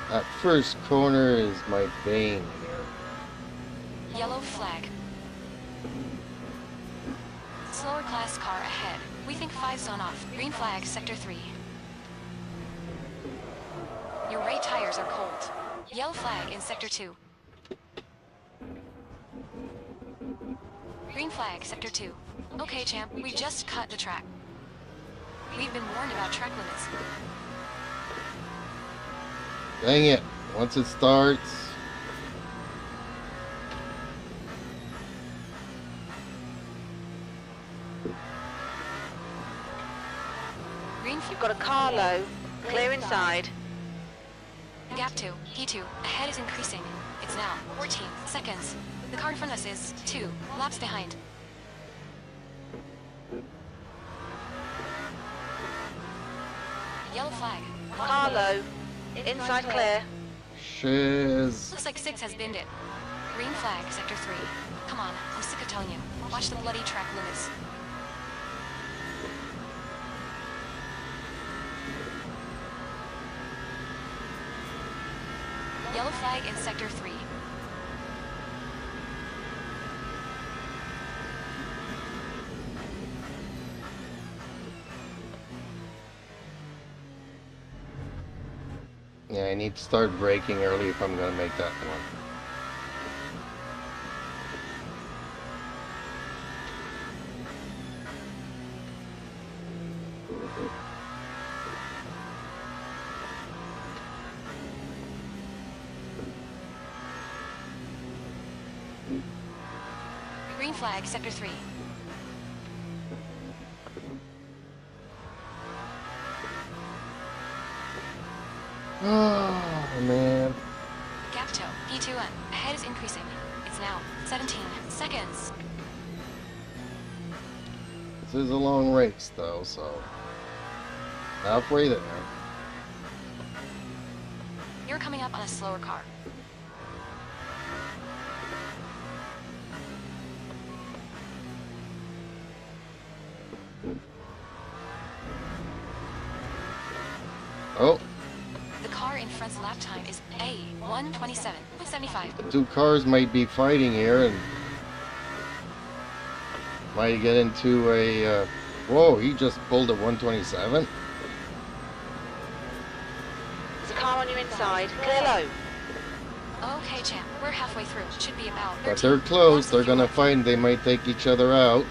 That first corner is my bane here. Yellow flag. Slower class car ahead. We think 5's on off. Green flag, sector 3. Your right tires are cold. Yellow flag in sector 2. Green flag, sector 2. Okay, champ, we just cut the track. We've been warned about track limits. Dang it. Once it starts. Green You've got a car low. Clear inside. Gap 2, P2, ahead is increasing. It's now 14 seconds. The car in front of us is 2 laps behind. Yellow flag. Car low. Inside clear. Shiz. Looks like 6 has binned it. Green flag, sector 3. Come on, I'm sick of telling you. Watch the bloody track limits. Yellow flag in sector 3. Yeah, I need to start braking early if I'm gonna make that one. flag, sector 3. Oh, man. Gap toe, P2N. Ahead is increasing. It's now 17 seconds. This is a long race, though, so halfway there. You're coming up on a slower car. Oh, The car in front's lap time is A 127.75. the two cars might be fighting here and might get into a. Whoa, he just pulled a 127. There's a car on your inside. Clear low. Okay, champ. We're halfway through. Should be about 13. But they're close. They're gonna fight and they might take each other out.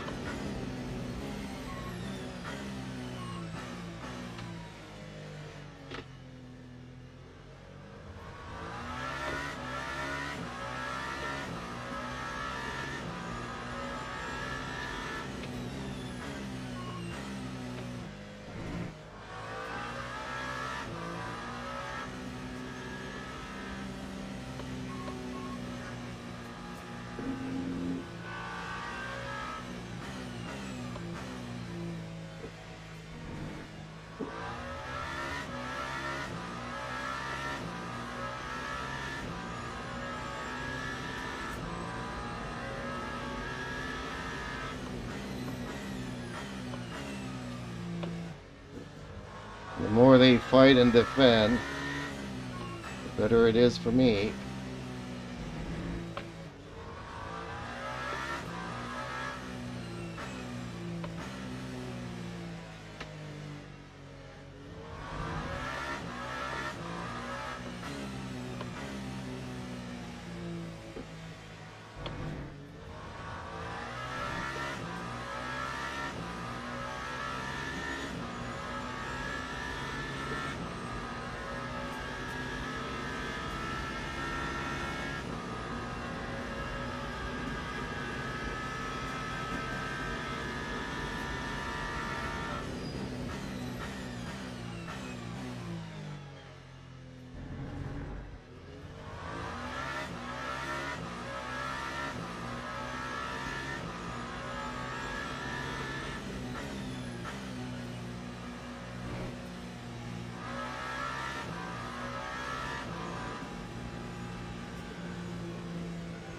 The more they fight and defend, the better it is for me.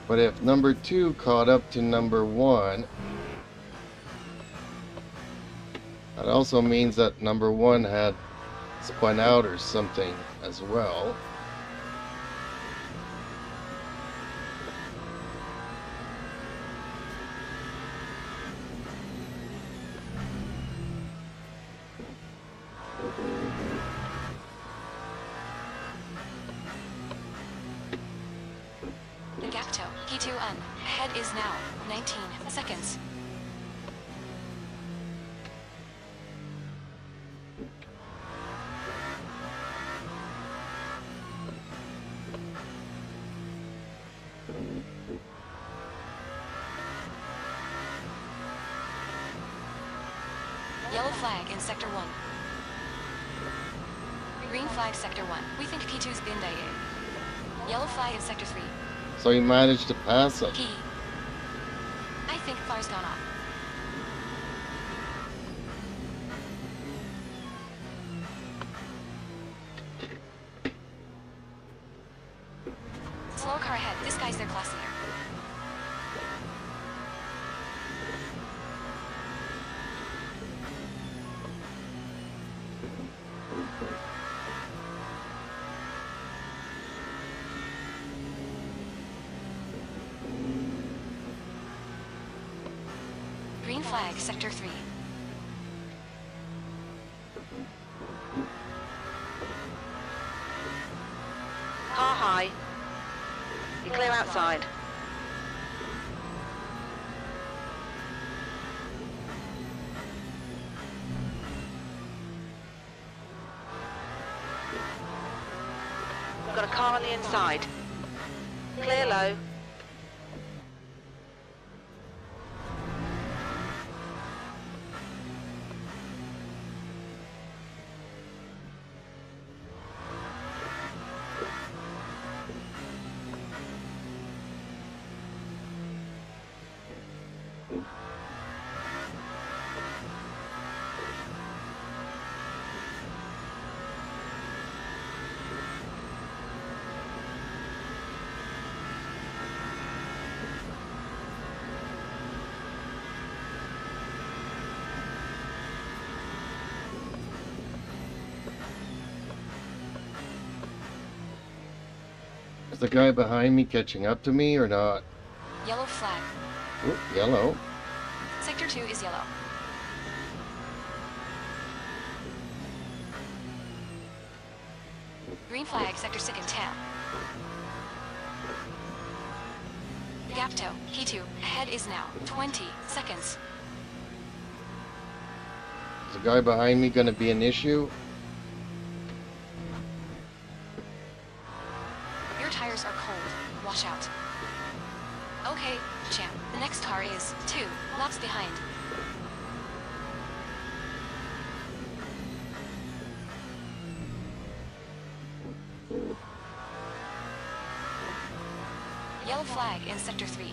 But if number 2 caught up to number 1, that also means that number 1 had spun out or something as well. Gapto, P2N. Ahead is now 19 seconds. Yellow flag in Sector 1. Green flag Sector 1. We think P2's been A. Yellow flag in Sector 3. So he managed to pass him. P. I think fire's gone off. Slow car ahead. This guy's their class leader. Green flag, Sector 3. Car high. You're clear outside. We've got a car on the inside. Clear low. the guy behind me catching up to me or not? Yellow flag. Ooh, yellow. Sector 2 is yellow. Green flag, sector 6 in town. Gap toe, key 2, ahead is now 20 seconds. Is the guy behind me going to be an issue? Your tires are cold. Watch out. Okay, champ. The next car is 2 laps behind. Yellow flag in sector 3.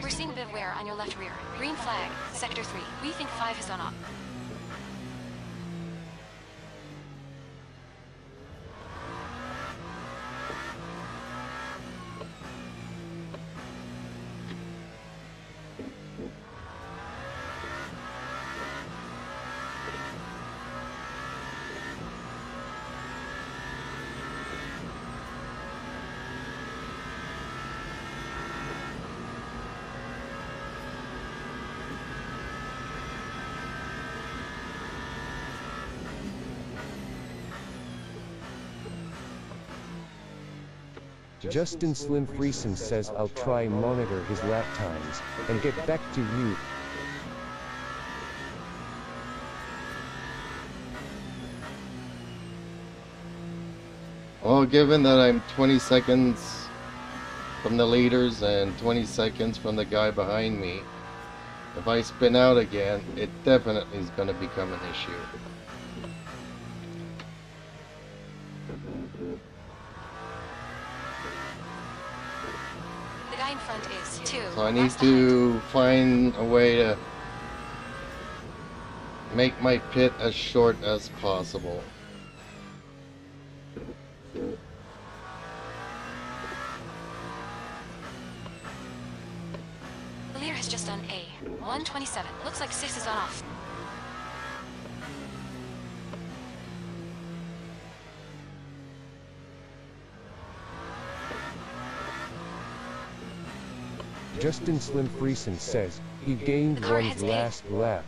We're seeing a bit of wear on your left rear. Green flag, sector 3. We think 5 has gone up. Justin Slim Friesen says I'll try monitor his lap times and get back to you. Well, given that I'm 20 seconds from the leaders and 20 seconds from the guy behind me, if I spin out again, it definitely is going to become an issue. The guy in front is 2 So I need laps behind. to find a way to make my pit as short as possible. The leader has just done a 127. Looks like 6 is off. Justin Slim Friesen says he gained The car one's heads A. last lap.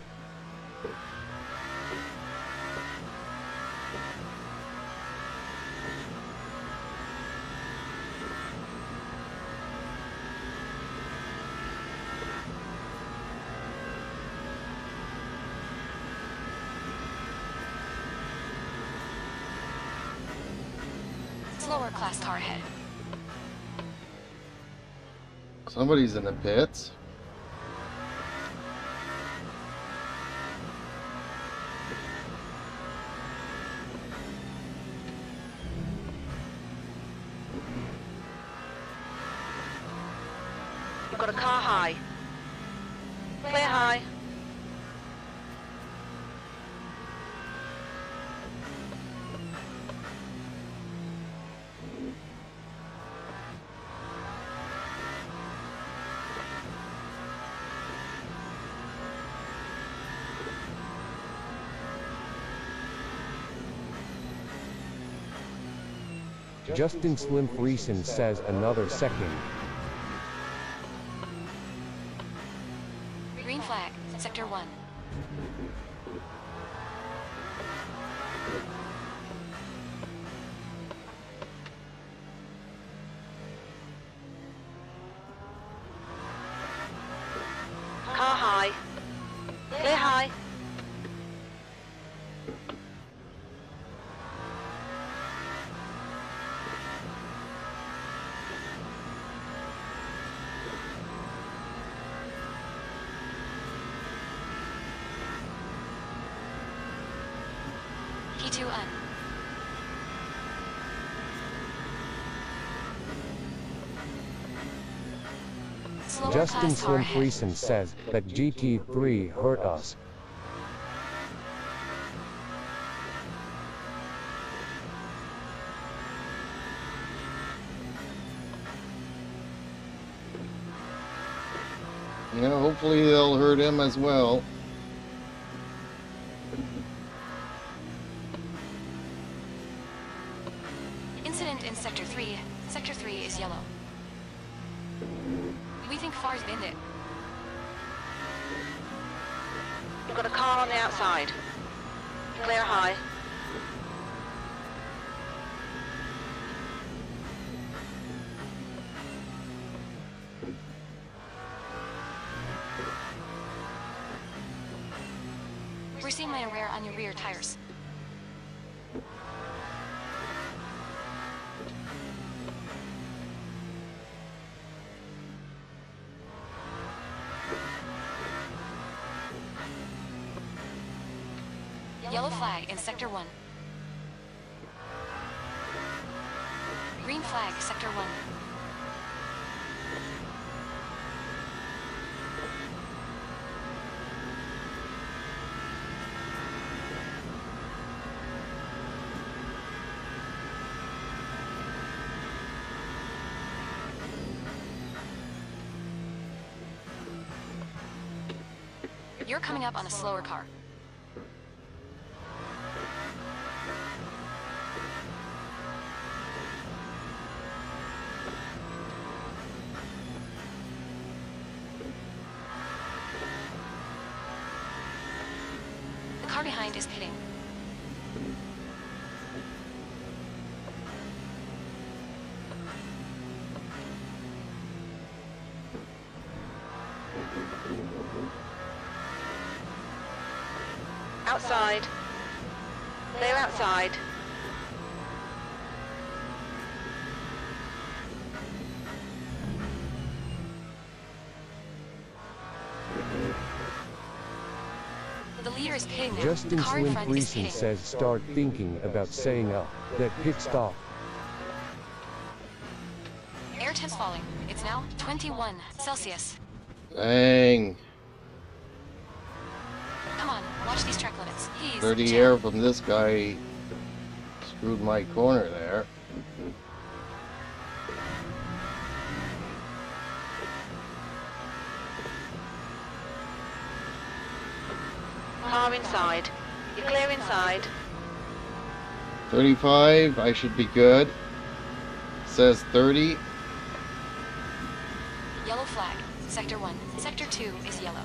Slower class car ahead. Somebody's in the pits. You've got a car high. Clear high. Justin Slim Friesen says another second. Green flag, sector 1. Car high. Clear high. P2 un. Slower Justin class car Slim ahead. Friesen says that GT3 hurt us. You know, hopefully they'll hurt him as well. Incident in Sector 3 is yellow. We think Far's binned it. We've got a car on the outside. Clear high. We're seeing lane rare on your rear tires. Yellow flag in Sector 1. Green flag, Sector 1. You're coming up on a slower car. The car behind is pitting. Outside. Clear outside. The leader is pitting now. Justin The car in Slim front is Friesen pitting. says start thinking about saying that pit stop. Air temps falling. It's now 21 Celsius. Dang. Come on, watch these track limits. He's 30 jam. air from this guy screwed my corner there. Car inside. You're clear inside. 35, I should be good. Says 30. Yellow flag, Sector 1. Sector 2 is yellow.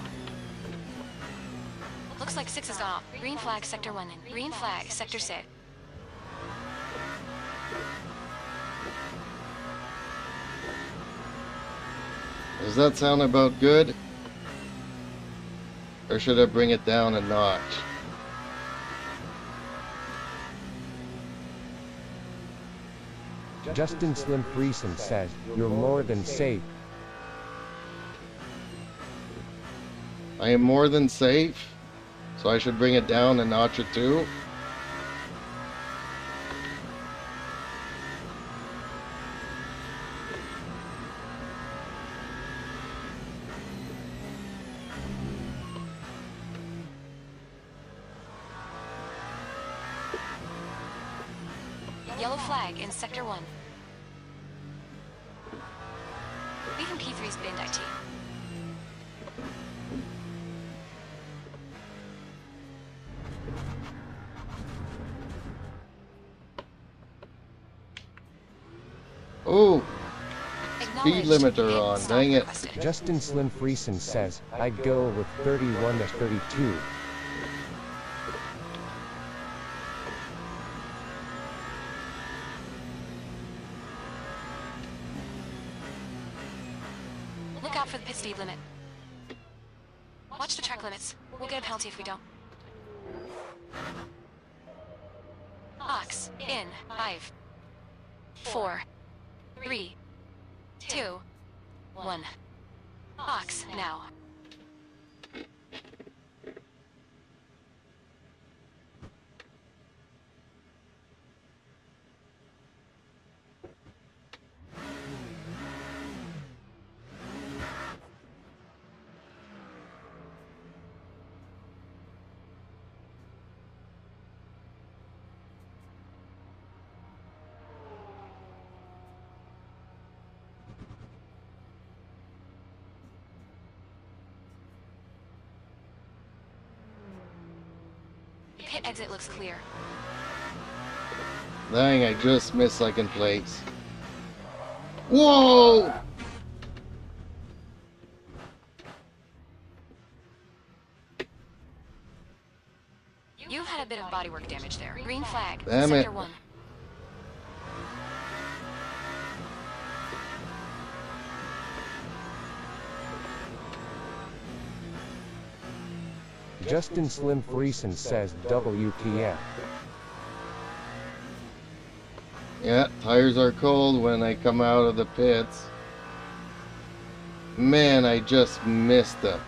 Looks like 6 is gone off. Green flag, Sector 1 in. Green flag, Sector 6. Does that sound about good? Or should I bring it down a notch? Justin Slim Friesen says, you're more than safe. I am more than safe, so I should bring it down a notch or two. Yellow flag in Sector 1. Even P3's binned IT. Oh, Acknowledged. limiter on, Stop dang it. requested. Justin Slim Friesen says, I'd go with 31 to 32. Look out for the pit speed limit. Watch the track limits. We'll get a penalty if we don't. Ox, in, 5, 4, 3, 2, 1. Ox, now. Pit exit looks clear. Dang, I just missed second place. Whoa! You've had a bit of bodywork damage there. Green flag. Damn Sector it. 1. Justin Slim Friesen says WTF. Yeah, tires are cold when I come out of the pits. Man, I just missed them.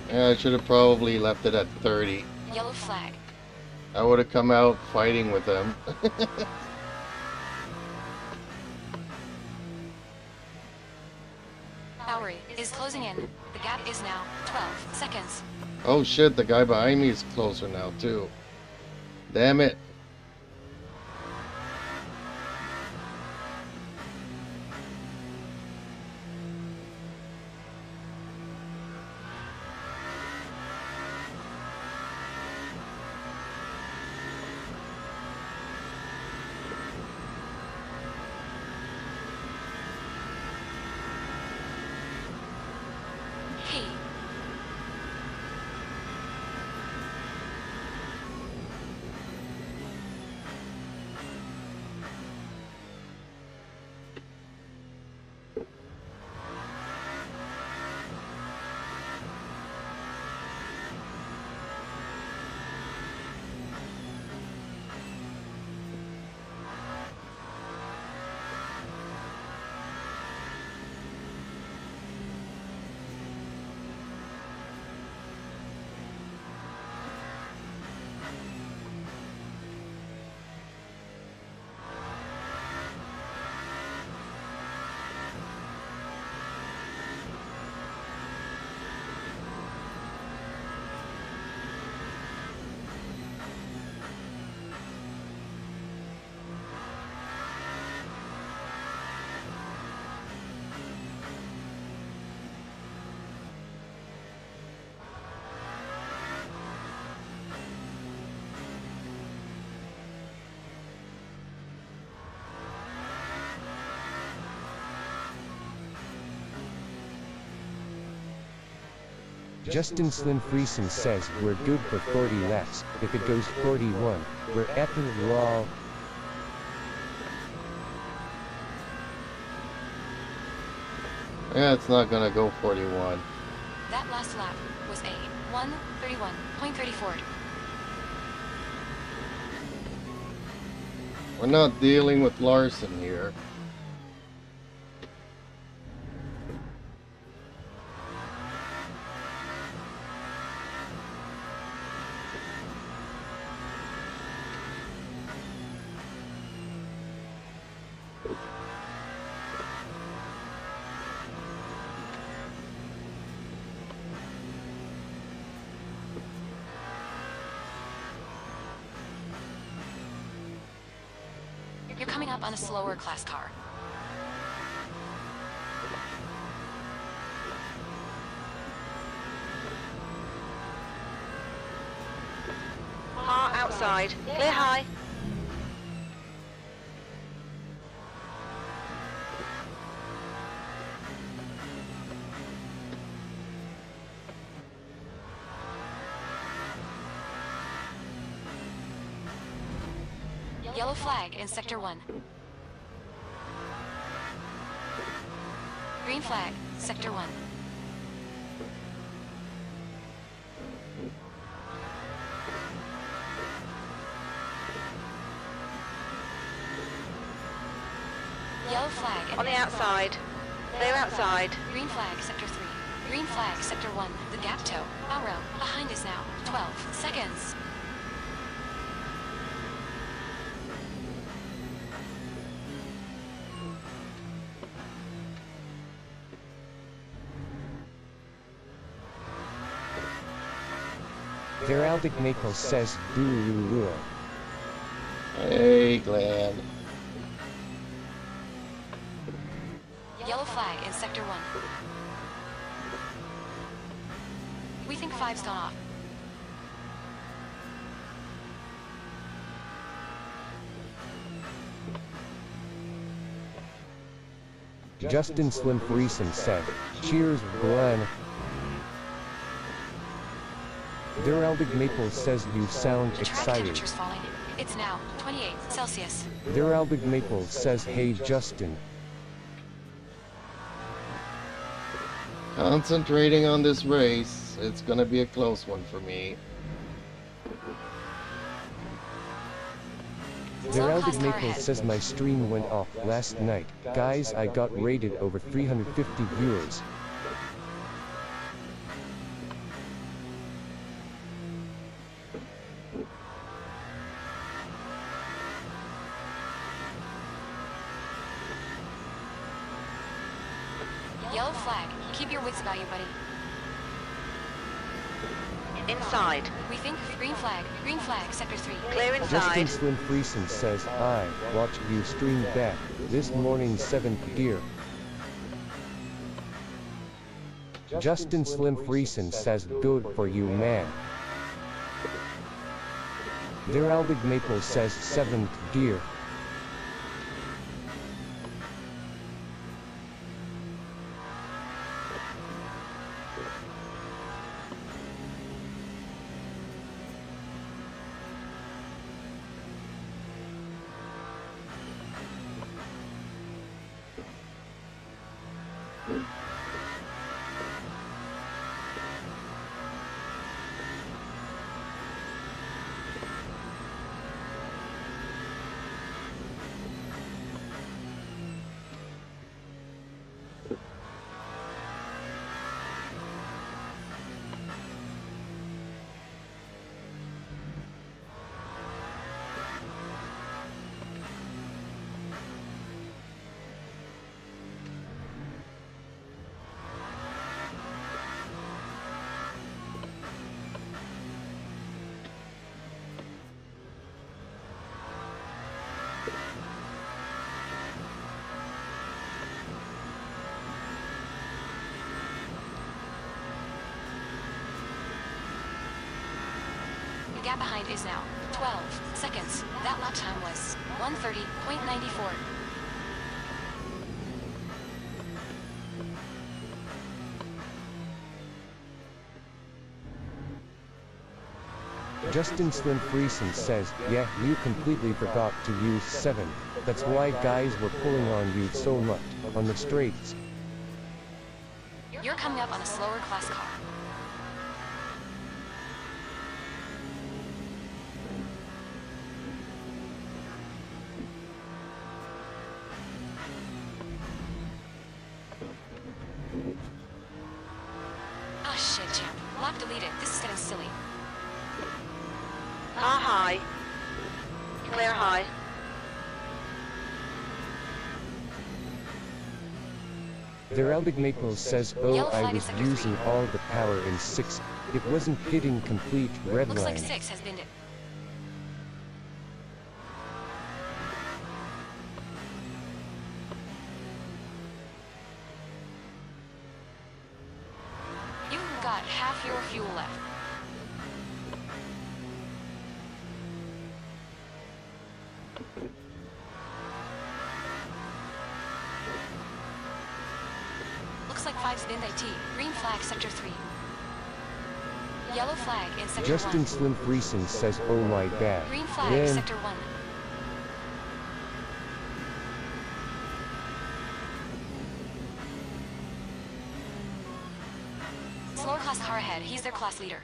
Yeah, I should have probably left it at 30. Yellow flag. I would have come out fighting with them. Bowery is closing in. The gap is now 12 seconds. Oh shit, the guy behind me is closer now too. Damn it. Hey. Justin Slim Friesen says we're good for 40 laps. If it goes 41, we're at the law. Yeah, it's not gonna go 41. That last lap was a 1:31.34. We're not dealing with Larson here. You're coming up on a slower class car. Car outside. Clear high. Yellow flag in Sector 1. Green flag, Sector 1. Yellow flag On the outside. Clear outside. Green flag, Sector 3. Green flag, Sector 1. The gap toe. Power behind us now. 12 seconds. Heraldic Maple says boo. Hey, Glenn. Yellow flag in Sector 1. We think 5's gone off. Justin Slim Friesen said, "Cheers, Glenn." Deraldig Maple says you sound The track excited. temperature's falling. It's now 28 Celsius. Deraldig Maple says, "Hey Justin." Concentrating on this race. It's gonna be a close one for me. Deraldig Maple says my stream went off last night. Guys, I got rated over 350 viewers. Yellow flag. Keep your wits about you, buddy. Inside. We think green flag. Green flag, Sector 3. Clear Justin inside. Slim Friesen says, "I watched you stream back this morning 7th gear." Justin Slim Friesen says, "Good for you, man." Deraldig Maple says 7th gear. The gap behind is now 12 seconds. That lap time was 1:30.94. Justin Slim Friesen says, "Yeah, you completely forgot to use 7. That's why guys were pulling on you so much on the straights." You're coming up on a slower class car. Ah, shit, champ. Lap deleted. This is getting silly. Car high. Clear high. Deraldig Maple says, "Oh, Yellow I flag was is Sector using 3. all the power in 6. It wasn't hitting complete red Looks like line." 6 has been it. You've got half your fuel left. Looks like 5's been IT. Green flag, Sector 3. Yellow flag in Sector Justin 1. Slim Friesen says, "Oh my god." Green flag, Then Sector 1. Slower class car ahead. He's their class leader.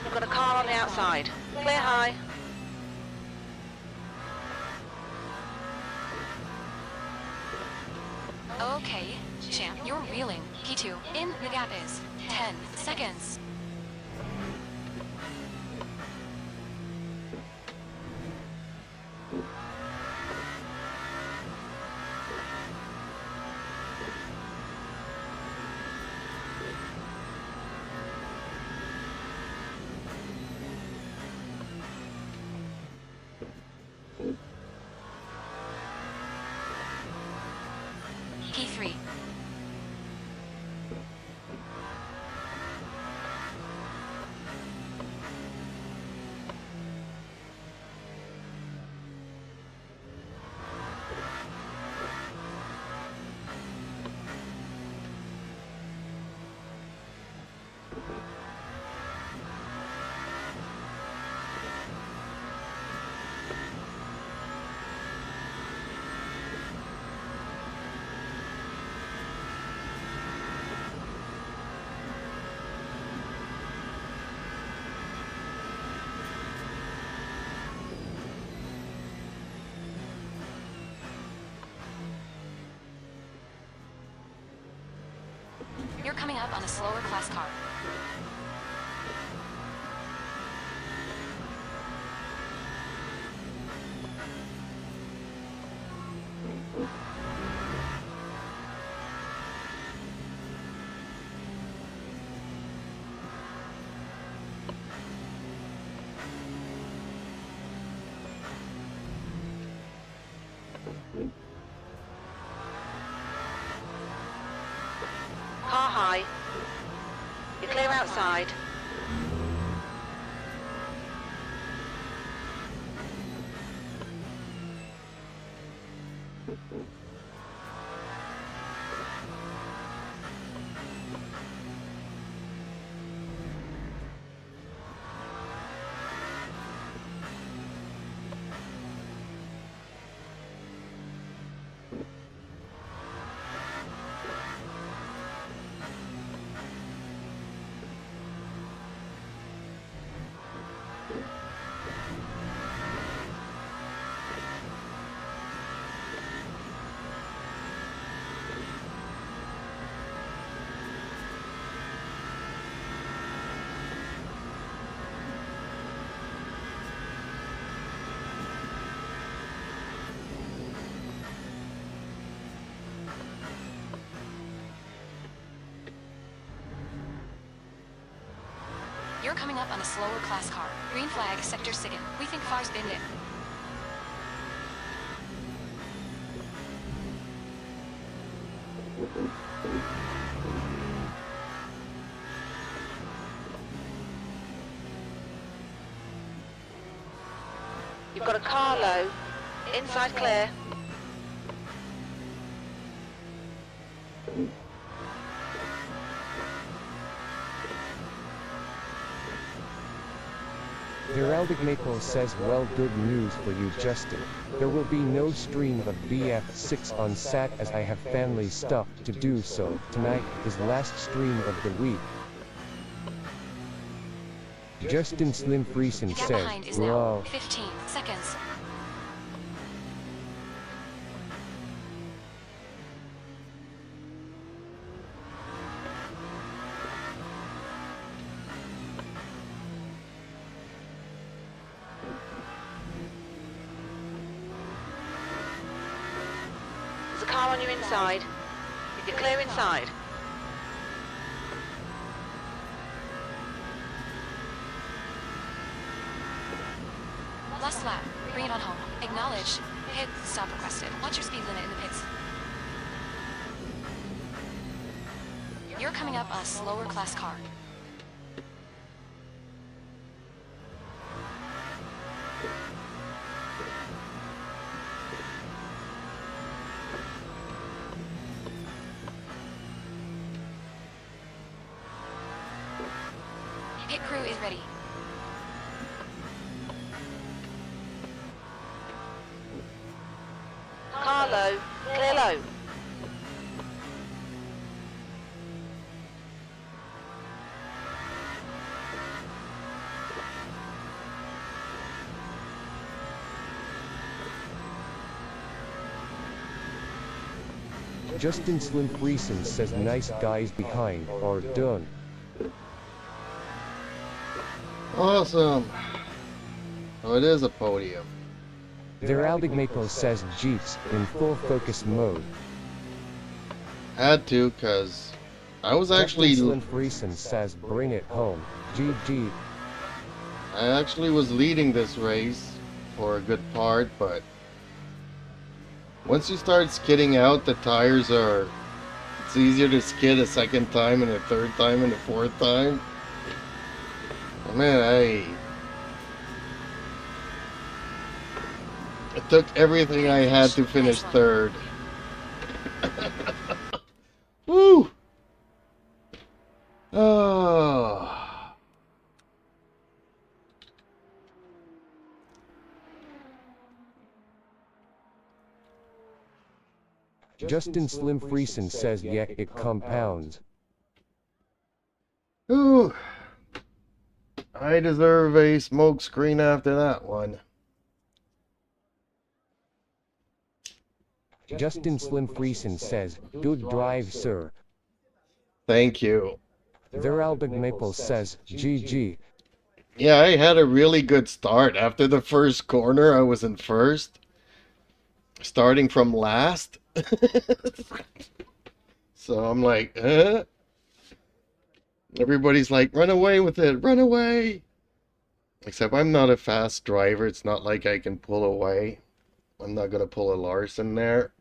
We've got a car on the outside. Clear high. Okay, champ, you're reeling. P2, in the gap is 10 seconds. up on a slower class car. Car high. You're clear outside. You're coming up on a slower class car. Green flag, sector SIGIN. We think far's binned it. You've got a car low. Inside clear. Heraldic Maple says, well, good news for you, Justin. There will be no stream of BF6 on SAT as I have family stuff to do, so tonight is last stream of the week. Justin Slim Friesen Gap behind says, is now wow. 15 seconds. There's a car on your inside. You're clear inside. Last lap. Bring it on home. Acknowledged. Hit. Stop requested. Watch your speed limit in the pits. You're coming up on a slower class car. Pit crew is ready. Car low. Clear low. Justin Slim Friesen says, nice guys behind are done. Awesome. Oh, it is a podium. Heraldic Maple says, Jeeps in full focus mode. Had to, cause I was actually Justin Slim Friesen says, bring it home. GG. I actually was leading this race for a good part, but once you start skidding out, the tires are, it's easier to skid a second time and a third time and a fourth time. Oh man, it took everything I had to finish third. Woo! Oh. Justin Slim Friesen says, yeah, it compounds. Ooh. I deserve a smoke screen after that one. Justin Slim Friesen says, good drive, sir. Thank you. Heraldic Maple says, GG. Yeah, I had a really good start. After the first corner, I was in first, starting from last. So I'm like, everybody's like, run away with it, run away. Except I'm not a fast driver. It's not like I can pull away. I'm not going to pull a Larson there.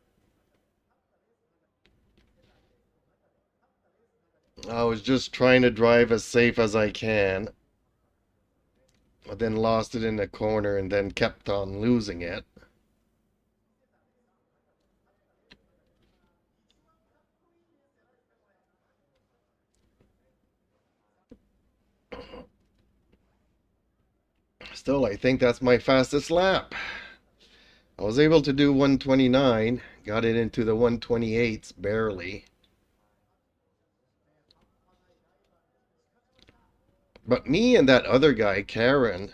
I was just trying to drive as safe as I can. But then lost it in the corner and then kept on losing it. Still, I think that's my fastest lap. I was able to do 129, got it into the 128s barely. But me and that other guy, Karen,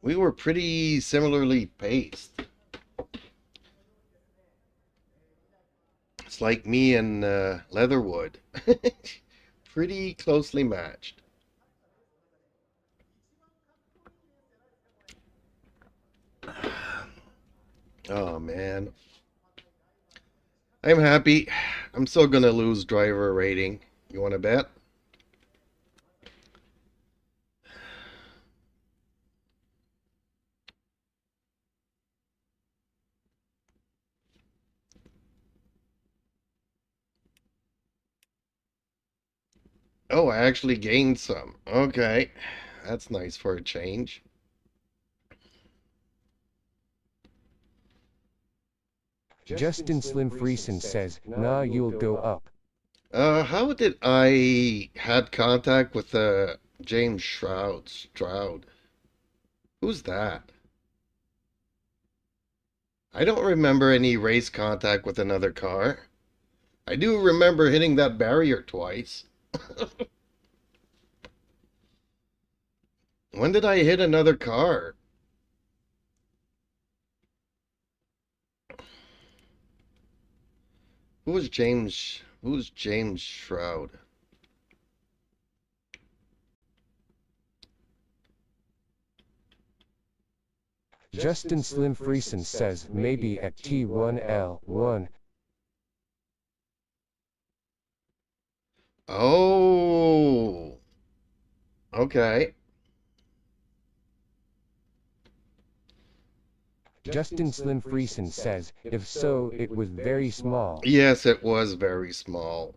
we were pretty similarly paced. It's like me and Leatherwood. Pretty closely matched. Oh man. I'm happy. I'm still gonna lose driver rating. You wanna bet? Oh, I actually gained some. Okay. That's nice for a change. Justin Slim Friesen says, nah, you'll go up. How did I had contact with James Stroud? Who's that? I don't remember any race contact with another car. I do remember hitting that barrier twice. When did I hit another car? Who's James Shroud? Justin Slim Friesen says, maybe at T1L1. Oh. Okay. Justin Slim Friesen says, if so, it was very small. Yes, it was very small.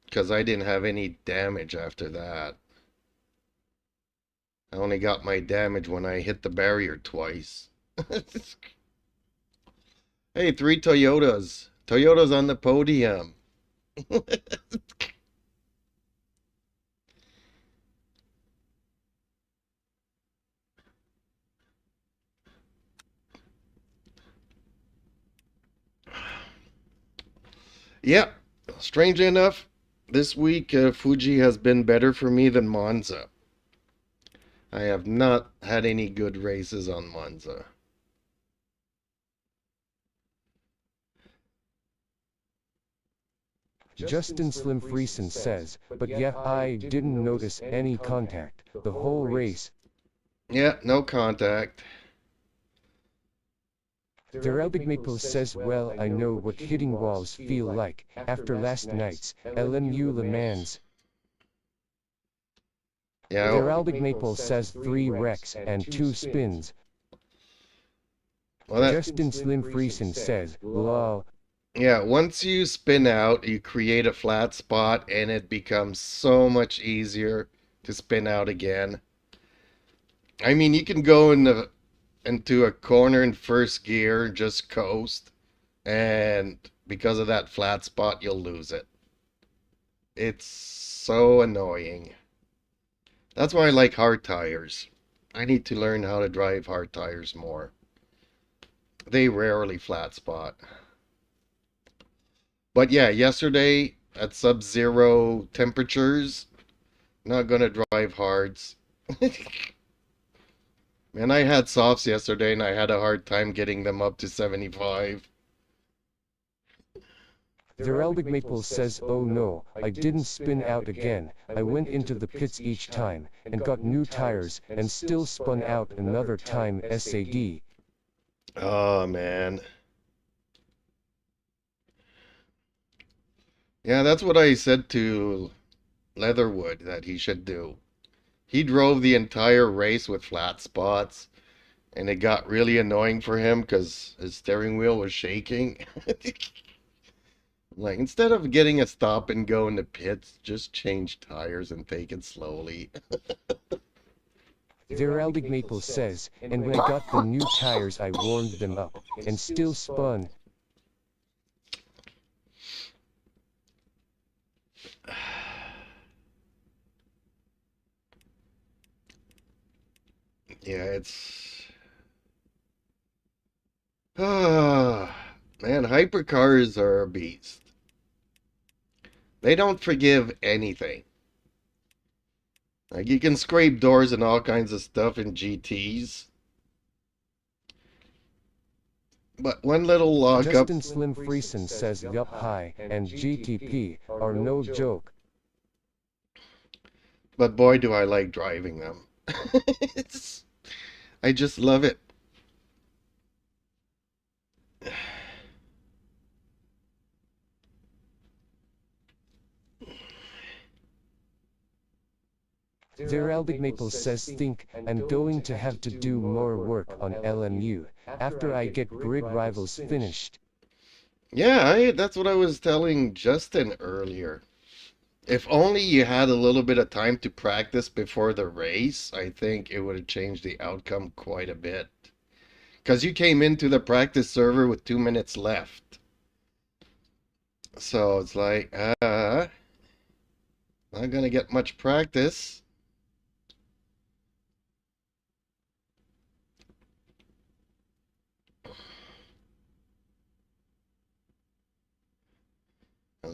Because I didn't have any damage after that. I only got my damage when I hit the barrier twice. Hey, 3 Toyotas. Toyota's on the podium. Yeah, strangely enough, this week Fuji has been better for me than Monza. I have not had any good races on Monza. Justin Slim Friesen says, but yeah, I didn't notice any contact the whole race. Yeah, no contact. Heraldic Maple says, well, I know what hitting walls feel like after last night's LMU Le Mans. Yeah. Heraldic Maple says 3 wrecks and 2 spins. Well, Justin Slim Friesen says, lol. Yeah, once you spin out, you create a flat spot and it becomes so much easier to spin out again. I mean, you can go into a corner in first gear and just coast, and because of that flat spot, you'll lose it. It's so annoying. That's why I like hard tires. I need to learn how to drive hard tires more. They rarely flat spot. But yeah, yesterday at sub-zero temperatures, not gonna drive hards. Man, I had softs yesterday and I had a hard time getting them up to 75. Heraldic Maple says, oh no, I didn't spin out again. I went into the pits each time, and got new tires, and still spun out another time. SAD. Oh, man. Yeah, that's what I said to Leatherwood that he should do. He drove the entire race with flat spots, and it got really annoying for him because his steering wheel was shaking. Like, instead of getting a stop and go in the pits, just change tires and take it slowly. Heraldic Maple says, and when I got the new tires I warmed them up, and still spun. Yeah, it's... Ah, man, hypercars are a beast. They don't forgive anything. Like, you can scrape doors and all kinds of stuff in GTs. But one little lockup... Justin Slim Friesen says Yup High and GTP are no joke. But boy, do I like driving them. I just love it. Heraldic Maple says think I'm going to have to do more work on LMU after I get Grid Rivals finished. Yeah, that's what I was telling Justin earlier. If only you had a little bit of time to practice before the race, I think it would have changed the outcome quite a bit. Because you came into the practice server with 2 minutes left. So it's like, not gonna get much practice.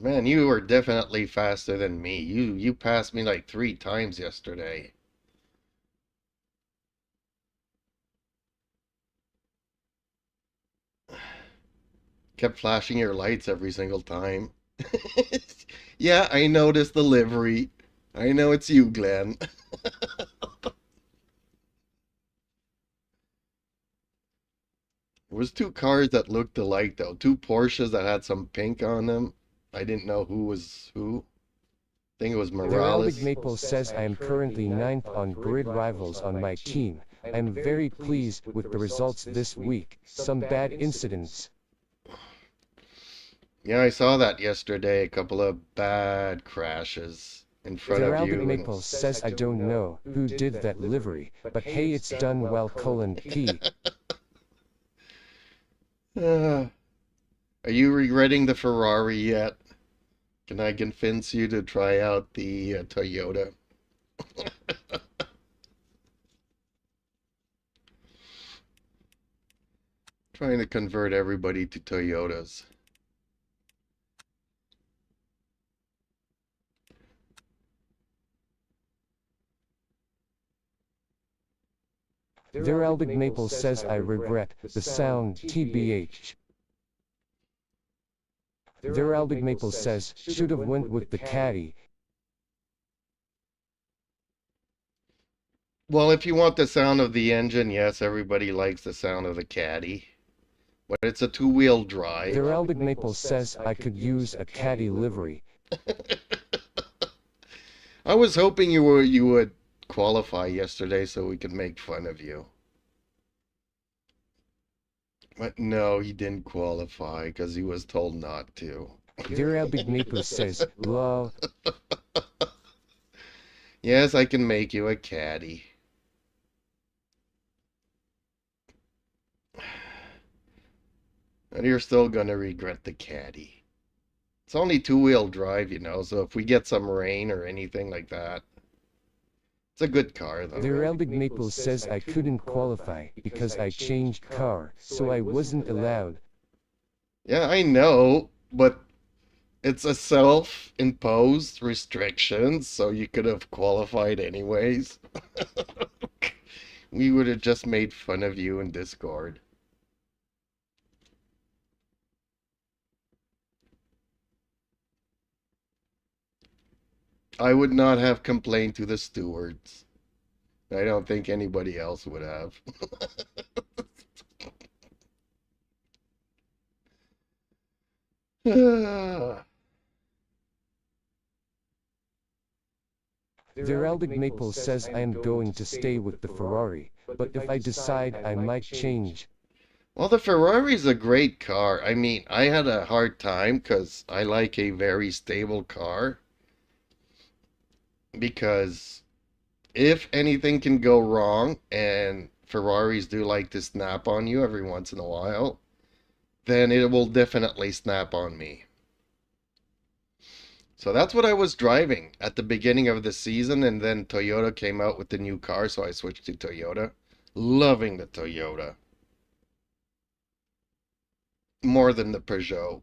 Man, you were definitely faster than me. You passed me like 3 times yesterday. Kept flashing your lights every single time. Yeah, I noticed the livery. I know it's you, Glenn. There was 2 cars that looked alike, though. 2 Porsches that had some pink on them. I didn't know who was who. I think it was Morales. Heraldic Maple says I am currently 9th on Grid Rivals on my team. I am very pleased with the results this week. Some bad incidents. Yeah, I saw that yesterday. A couple of bad crashes in front of you. Heraldic Maple says I don't know who did that livery, but hey, it's done well. P. Are you regretting the Ferrari yet? Can I convince you to try out the Toyota? Trying to convert everybody to Toyotas. Heraldic Maple says I regret the sound. TBH. Heraldic Maple says should have went with the caddy. Well, if you want the sound of the engine, yes, everybody likes the sound of the caddy. But it's a 2-wheel drive. Heraldic Maple says I could use a caddy livery. I was hoping you would qualify yesterday so we could make fun of you. But no, he didn't qualify because he was told not to. Heraldic Maple says, lol. Yes, I can make you a caddy. And you're still gonna regret the caddy. It's only 2-wheel drive, you know, so if we get some rain or anything like that, it's a good car, though. Heraldic Maple says I couldn't qualify because I changed car, so I wasn't allowed. Yeah, I know, but it's a self-imposed restriction, so you could have qualified anyways. We would have just made fun of you in Discord. I would not have complained to the stewards. I don't think anybody else would have. The Heraldic Maple says I am going to stay with the Ferrari, but if I decide I might change. Well, the Ferrari's a great car. I mean, I had a hard time because I like a very stable car. Because if anything can go wrong, and Ferraris do like to snap on you every once in a while, then it will definitely snap on me. So that's what I was driving at the beginning of the season, and then Toyota came out with the new car, so I switched to Toyota. Loving the Toyota. More than the Peugeot.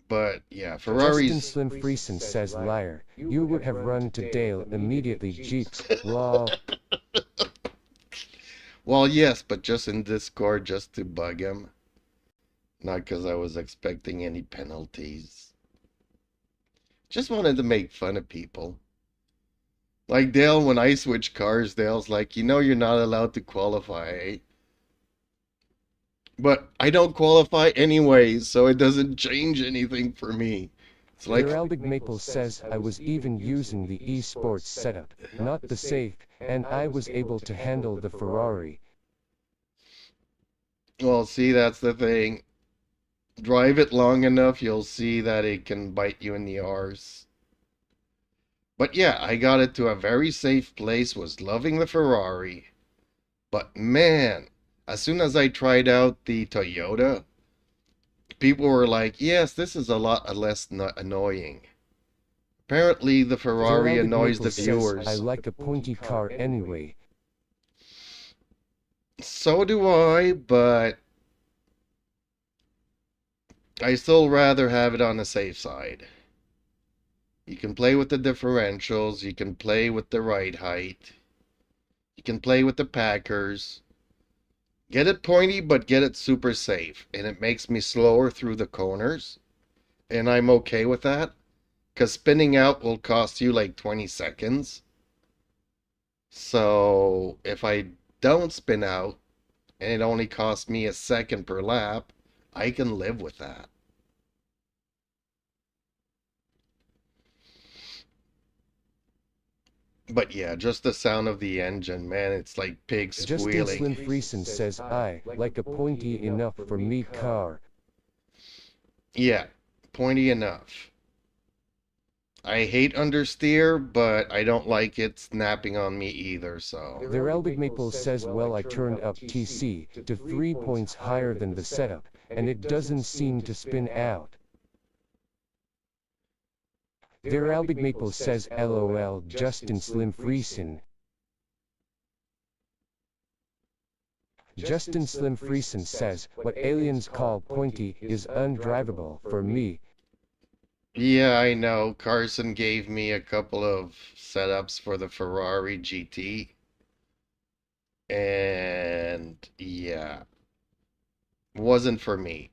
But yeah, Justin Ferraris. Slim Friesen says liar. You would have run to Dale immediately. Jeeps. Lol. Well, yes, but just in Discord, just to bug him. Not because I was expecting any penalties. Just wanted to make fun of people. Like Dale, when I switch cars, Dale's like, you know you're not allowed to qualify, eh? But I don't qualify anyways, so it doesn't change anything for me. It's The like, Heraldic Maple says I was even using the esports setup, not the safe, and I was able to handle the Ferrari. well, see, that's the thing. Drive it long enough, you'll see that it can bite you in the arse. But yeah, I got it to a very safe place, was loving the Ferrari. But man, as soon as I tried out the Toyota, people were like, yes, this is a lot less annoying. Apparently, the Ferrari Heraldic annoys Maple the says viewers. I like a pointy car anyway. So do I, but I still rather have it on the safe side. You can play with the differentials, you can play with the ride height, you can play with the Packers. Get it pointy, but get it super safe. And it makes me slower through the corners. And I'm okay with that. Because spinning out will cost you like 20 seconds. So if I don't spin out, and it only costs me a second per lap, I can live with that. But yeah, just the sound of the engine, man, it's like pigs Justin squealing. Slim Friesen says I like a pointy enough for me car. Yeah, pointy enough. I hate understeer, but I don't like it snapping on me either, so. The Heraldic Maple says well I turned up TC to 3 points higher than the setup, and it doesn't seem to spin out. The Heraldic Maple says LOL Justin Slim Friesen. Justin Slim Friesen says what aliens call pointy is undrivable for me. Yeah, I know. Carson gave me a couple of setups for the Ferrari GT. And yeah, wasn't for me.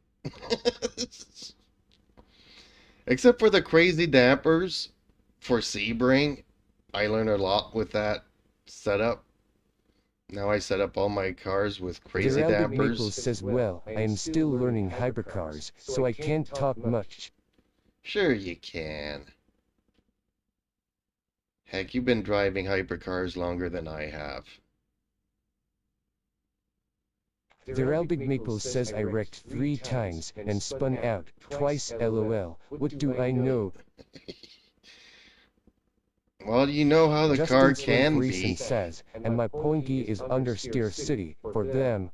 Except for the crazy dampers for Sebring. I learned a lot with that setup. Now I set up all my cars with crazy The Heraldic Maple dampers. says well I am still learning hypercars, so I can't talk much. Sure you can. Heck, you've been driving hypercars longer than I have. The Heraldic Maple says I wrecked 3 times and spun out twice LOL. What do I know? Well, you know how the Justin car Slim can Friesen be. says, and my pointy is understeer city for them.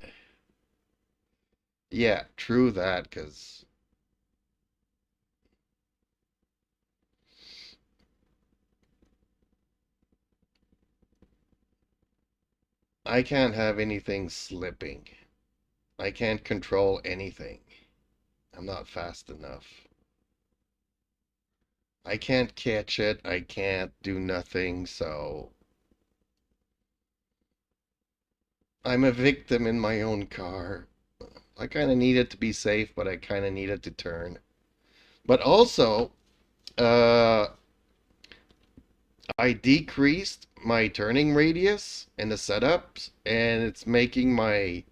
Yeah, true that, because I can't have anything slipping. I can't control anything. I'm not fast enough. I can't catch it. I can't do nothing, so I'm a victim in my own car. I kind of need it to be safe, but I kind of need it to turn. But also, I decreased my turning radius in the setups, and it's making my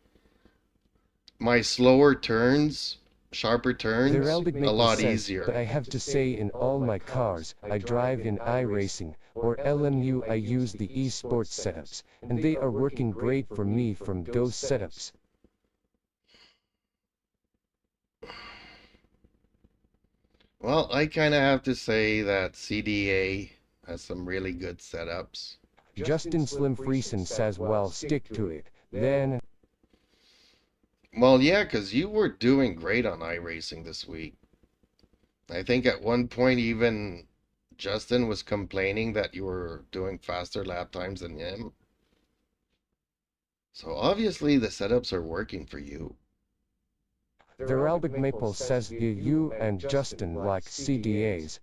slower turns, sharper turns, Heraldic a Maple lot says, but I easier. have to say in all my cars I drive in iRacing or LMU I use the esports setups, and they are working great for me from those setups. Well, I kind of have to say that CDA has some really good setups. Justin Slim Friesen says, well, stick to it, then. Well, yeah, because you were doing great on iRacing this week. I think at one point even Justin was complaining that you were doing faster lap times than him. So obviously the setups are working for you. The Heraldic Maple says, do you and Justin like CDAs?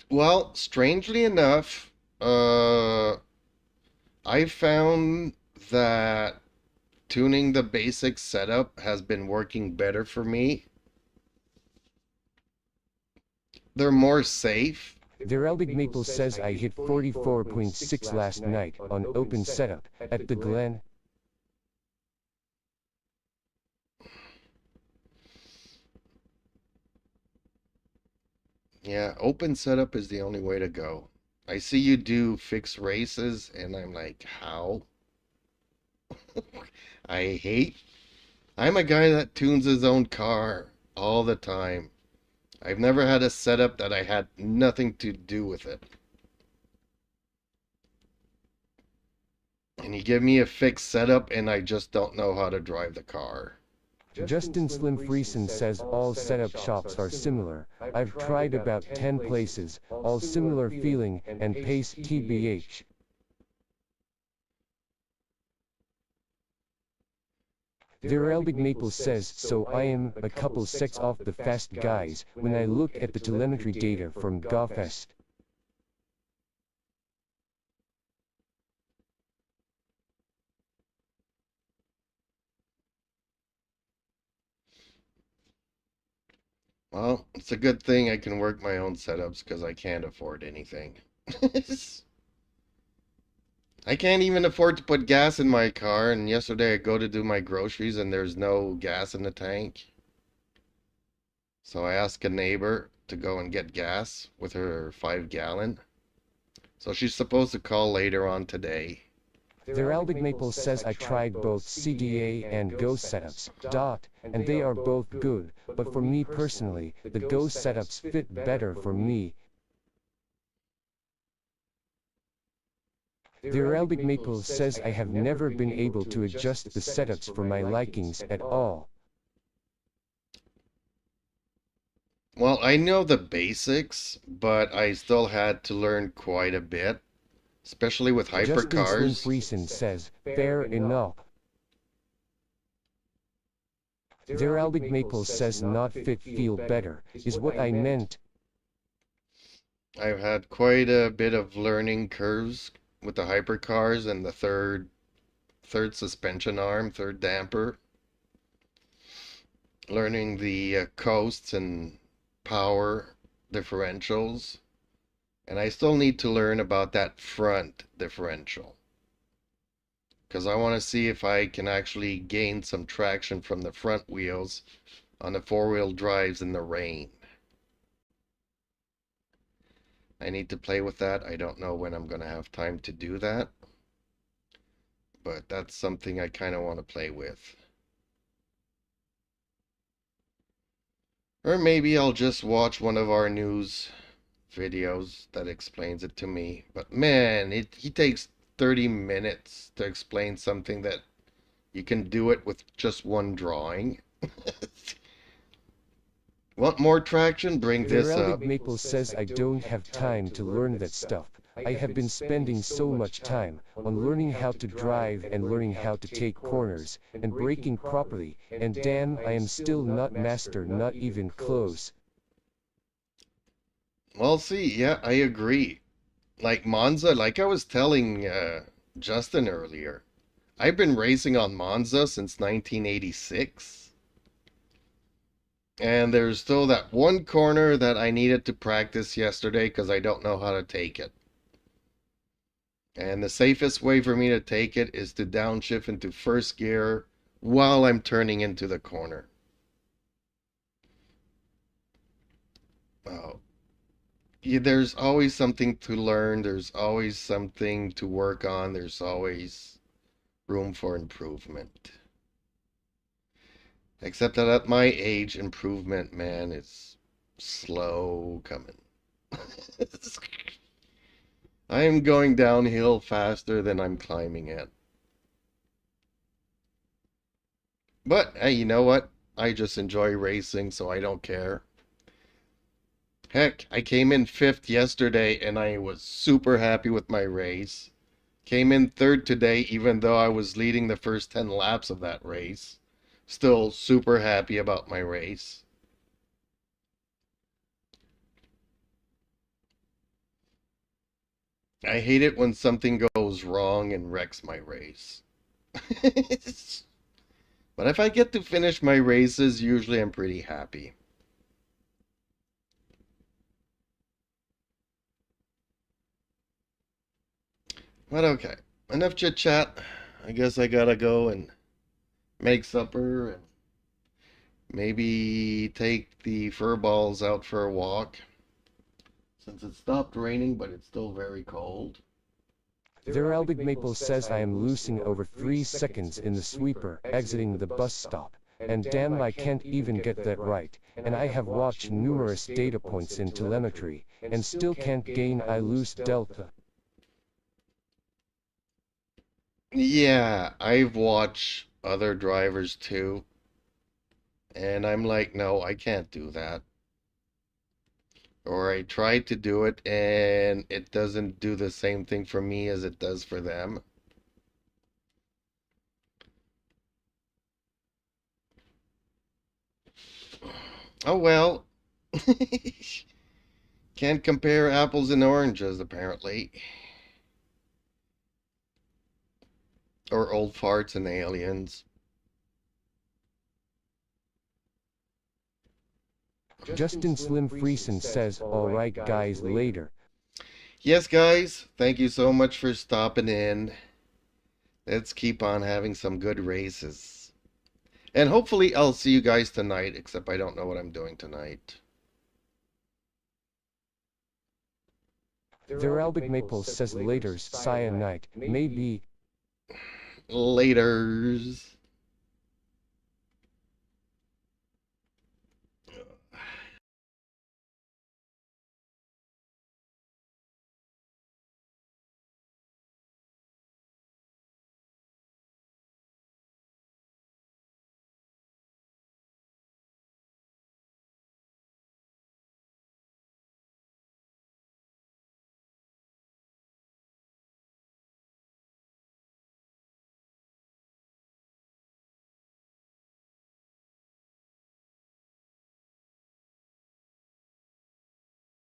Well, strangely enough, I found that tuning the basic setup has been working better for me. They're more safe. The Heraldic Maple says I hit 44.6 last night on open setup at the Glen. Yeah, open setup is the only way to go. I see you do fixed races, and I'm like, how? I hate. I'm a guy that tunes his own car all the time. I've never had a setup that I had nothing to do with it. And you give me a fixed setup, and I just don't know how to drive the car. Justin Slim Friesen says all setup shops are similar. I've tried about 10 places, all similar feeling and pace TBH. The Heraldic Maple says, so I am a couple secs off the fast guys when I look at the telemetry data from GoFest. Well, it's a good thing I can work my own setups because I can't afford anything. I can't even afford to put gas in my car, and yesterday I go to do my groceries and there's no gas in the tank. So I asked a neighbor to go and get gas with her 5-gallon. So she's supposed to call later on today. The Heraldic Maple says I tried both CDA and Go setups, and they are both good, but for me personally, the Go setups fit better for me. The Heraldic Maple says I have never been able to adjust the setups for my likings at all. Well, I know the basics, but I still had to learn quite a bit, especially with Justin Slim hypercars. Friesen says, fair enough. The Heraldic Maple says not fit feel better, is what I meant. I've had quite a bit of learning curves with the hypercars and the third suspension arm, third damper. Learning the coasts and power differentials. And I still need to learn about that front differential, because I want to see if I can actually gain some traction from the front wheels on the four-wheel drives in the rain. I need to play with that. I don't know when I'm going to have time to do that, but that's something I kind of want to play with. Or maybe I'll just watch one of our news videos that explains it to me. But man, he takes 30 minutes to explain something that you can do it with just one drawing. Want more traction? Bring The this Heraldic up. Maple says I don't have time to learn that stuff. I have been spending so much time on learning how to drive and learning how to take corners and braking properly, and damn, I am still not master, not even close. Well, see, yeah, I agree. Like Monza, like I was telling Justin earlier, I've been racing on Monza since 1986. And there's still that one corner that I needed to practice yesterday because I don't know how to take it. And the safest way for me to take it is to downshift into first gear while I'm turning into the corner. Oh, yeah, there's always something to learn. There's always something to work on. There's always room for improvement. Except that at my age, improvement, man, is slow coming. I am going downhill faster than I'm climbing it. But hey, you know what? I just enjoy racing, so I don't care. Heck, I came in 5th yesterday and I was super happy with my race. Came in 3rd today even though I was leading the first 10 laps of that race. Still super happy about my race. I hate it when something goes wrong and wrecks my race. But if I get to finish my races, usually I'm pretty happy. But okay, enough chit chat. I guess I gotta go and make supper and maybe take the fur balls out for a walk. Since it stopped raining, but it's still very cold. Their Big Maple says I am losing over 3 seconds in the sweeper exiting the bus stop, and damn I can't even get that right, and I have watched numerous data points in telemetry, and still can't gain. I lose delta. Yeah, I've watched other drivers too, and I'm like, no, I can't do that. Or I tried to do it and it doesn't do the same thing for me as it does for them. Oh well. Can't compare apples and oranges, apparently. Or old farts and aliens. Justin Slim Friesen says, alright guys, later. Yes, guys, thank you so much for stopping in. Let's keep on having some good races. And hopefully I'll see you guys tonight, except I don't know what I'm doing tonight. Their Big Maple says laters, cyanide, maybe. Laters.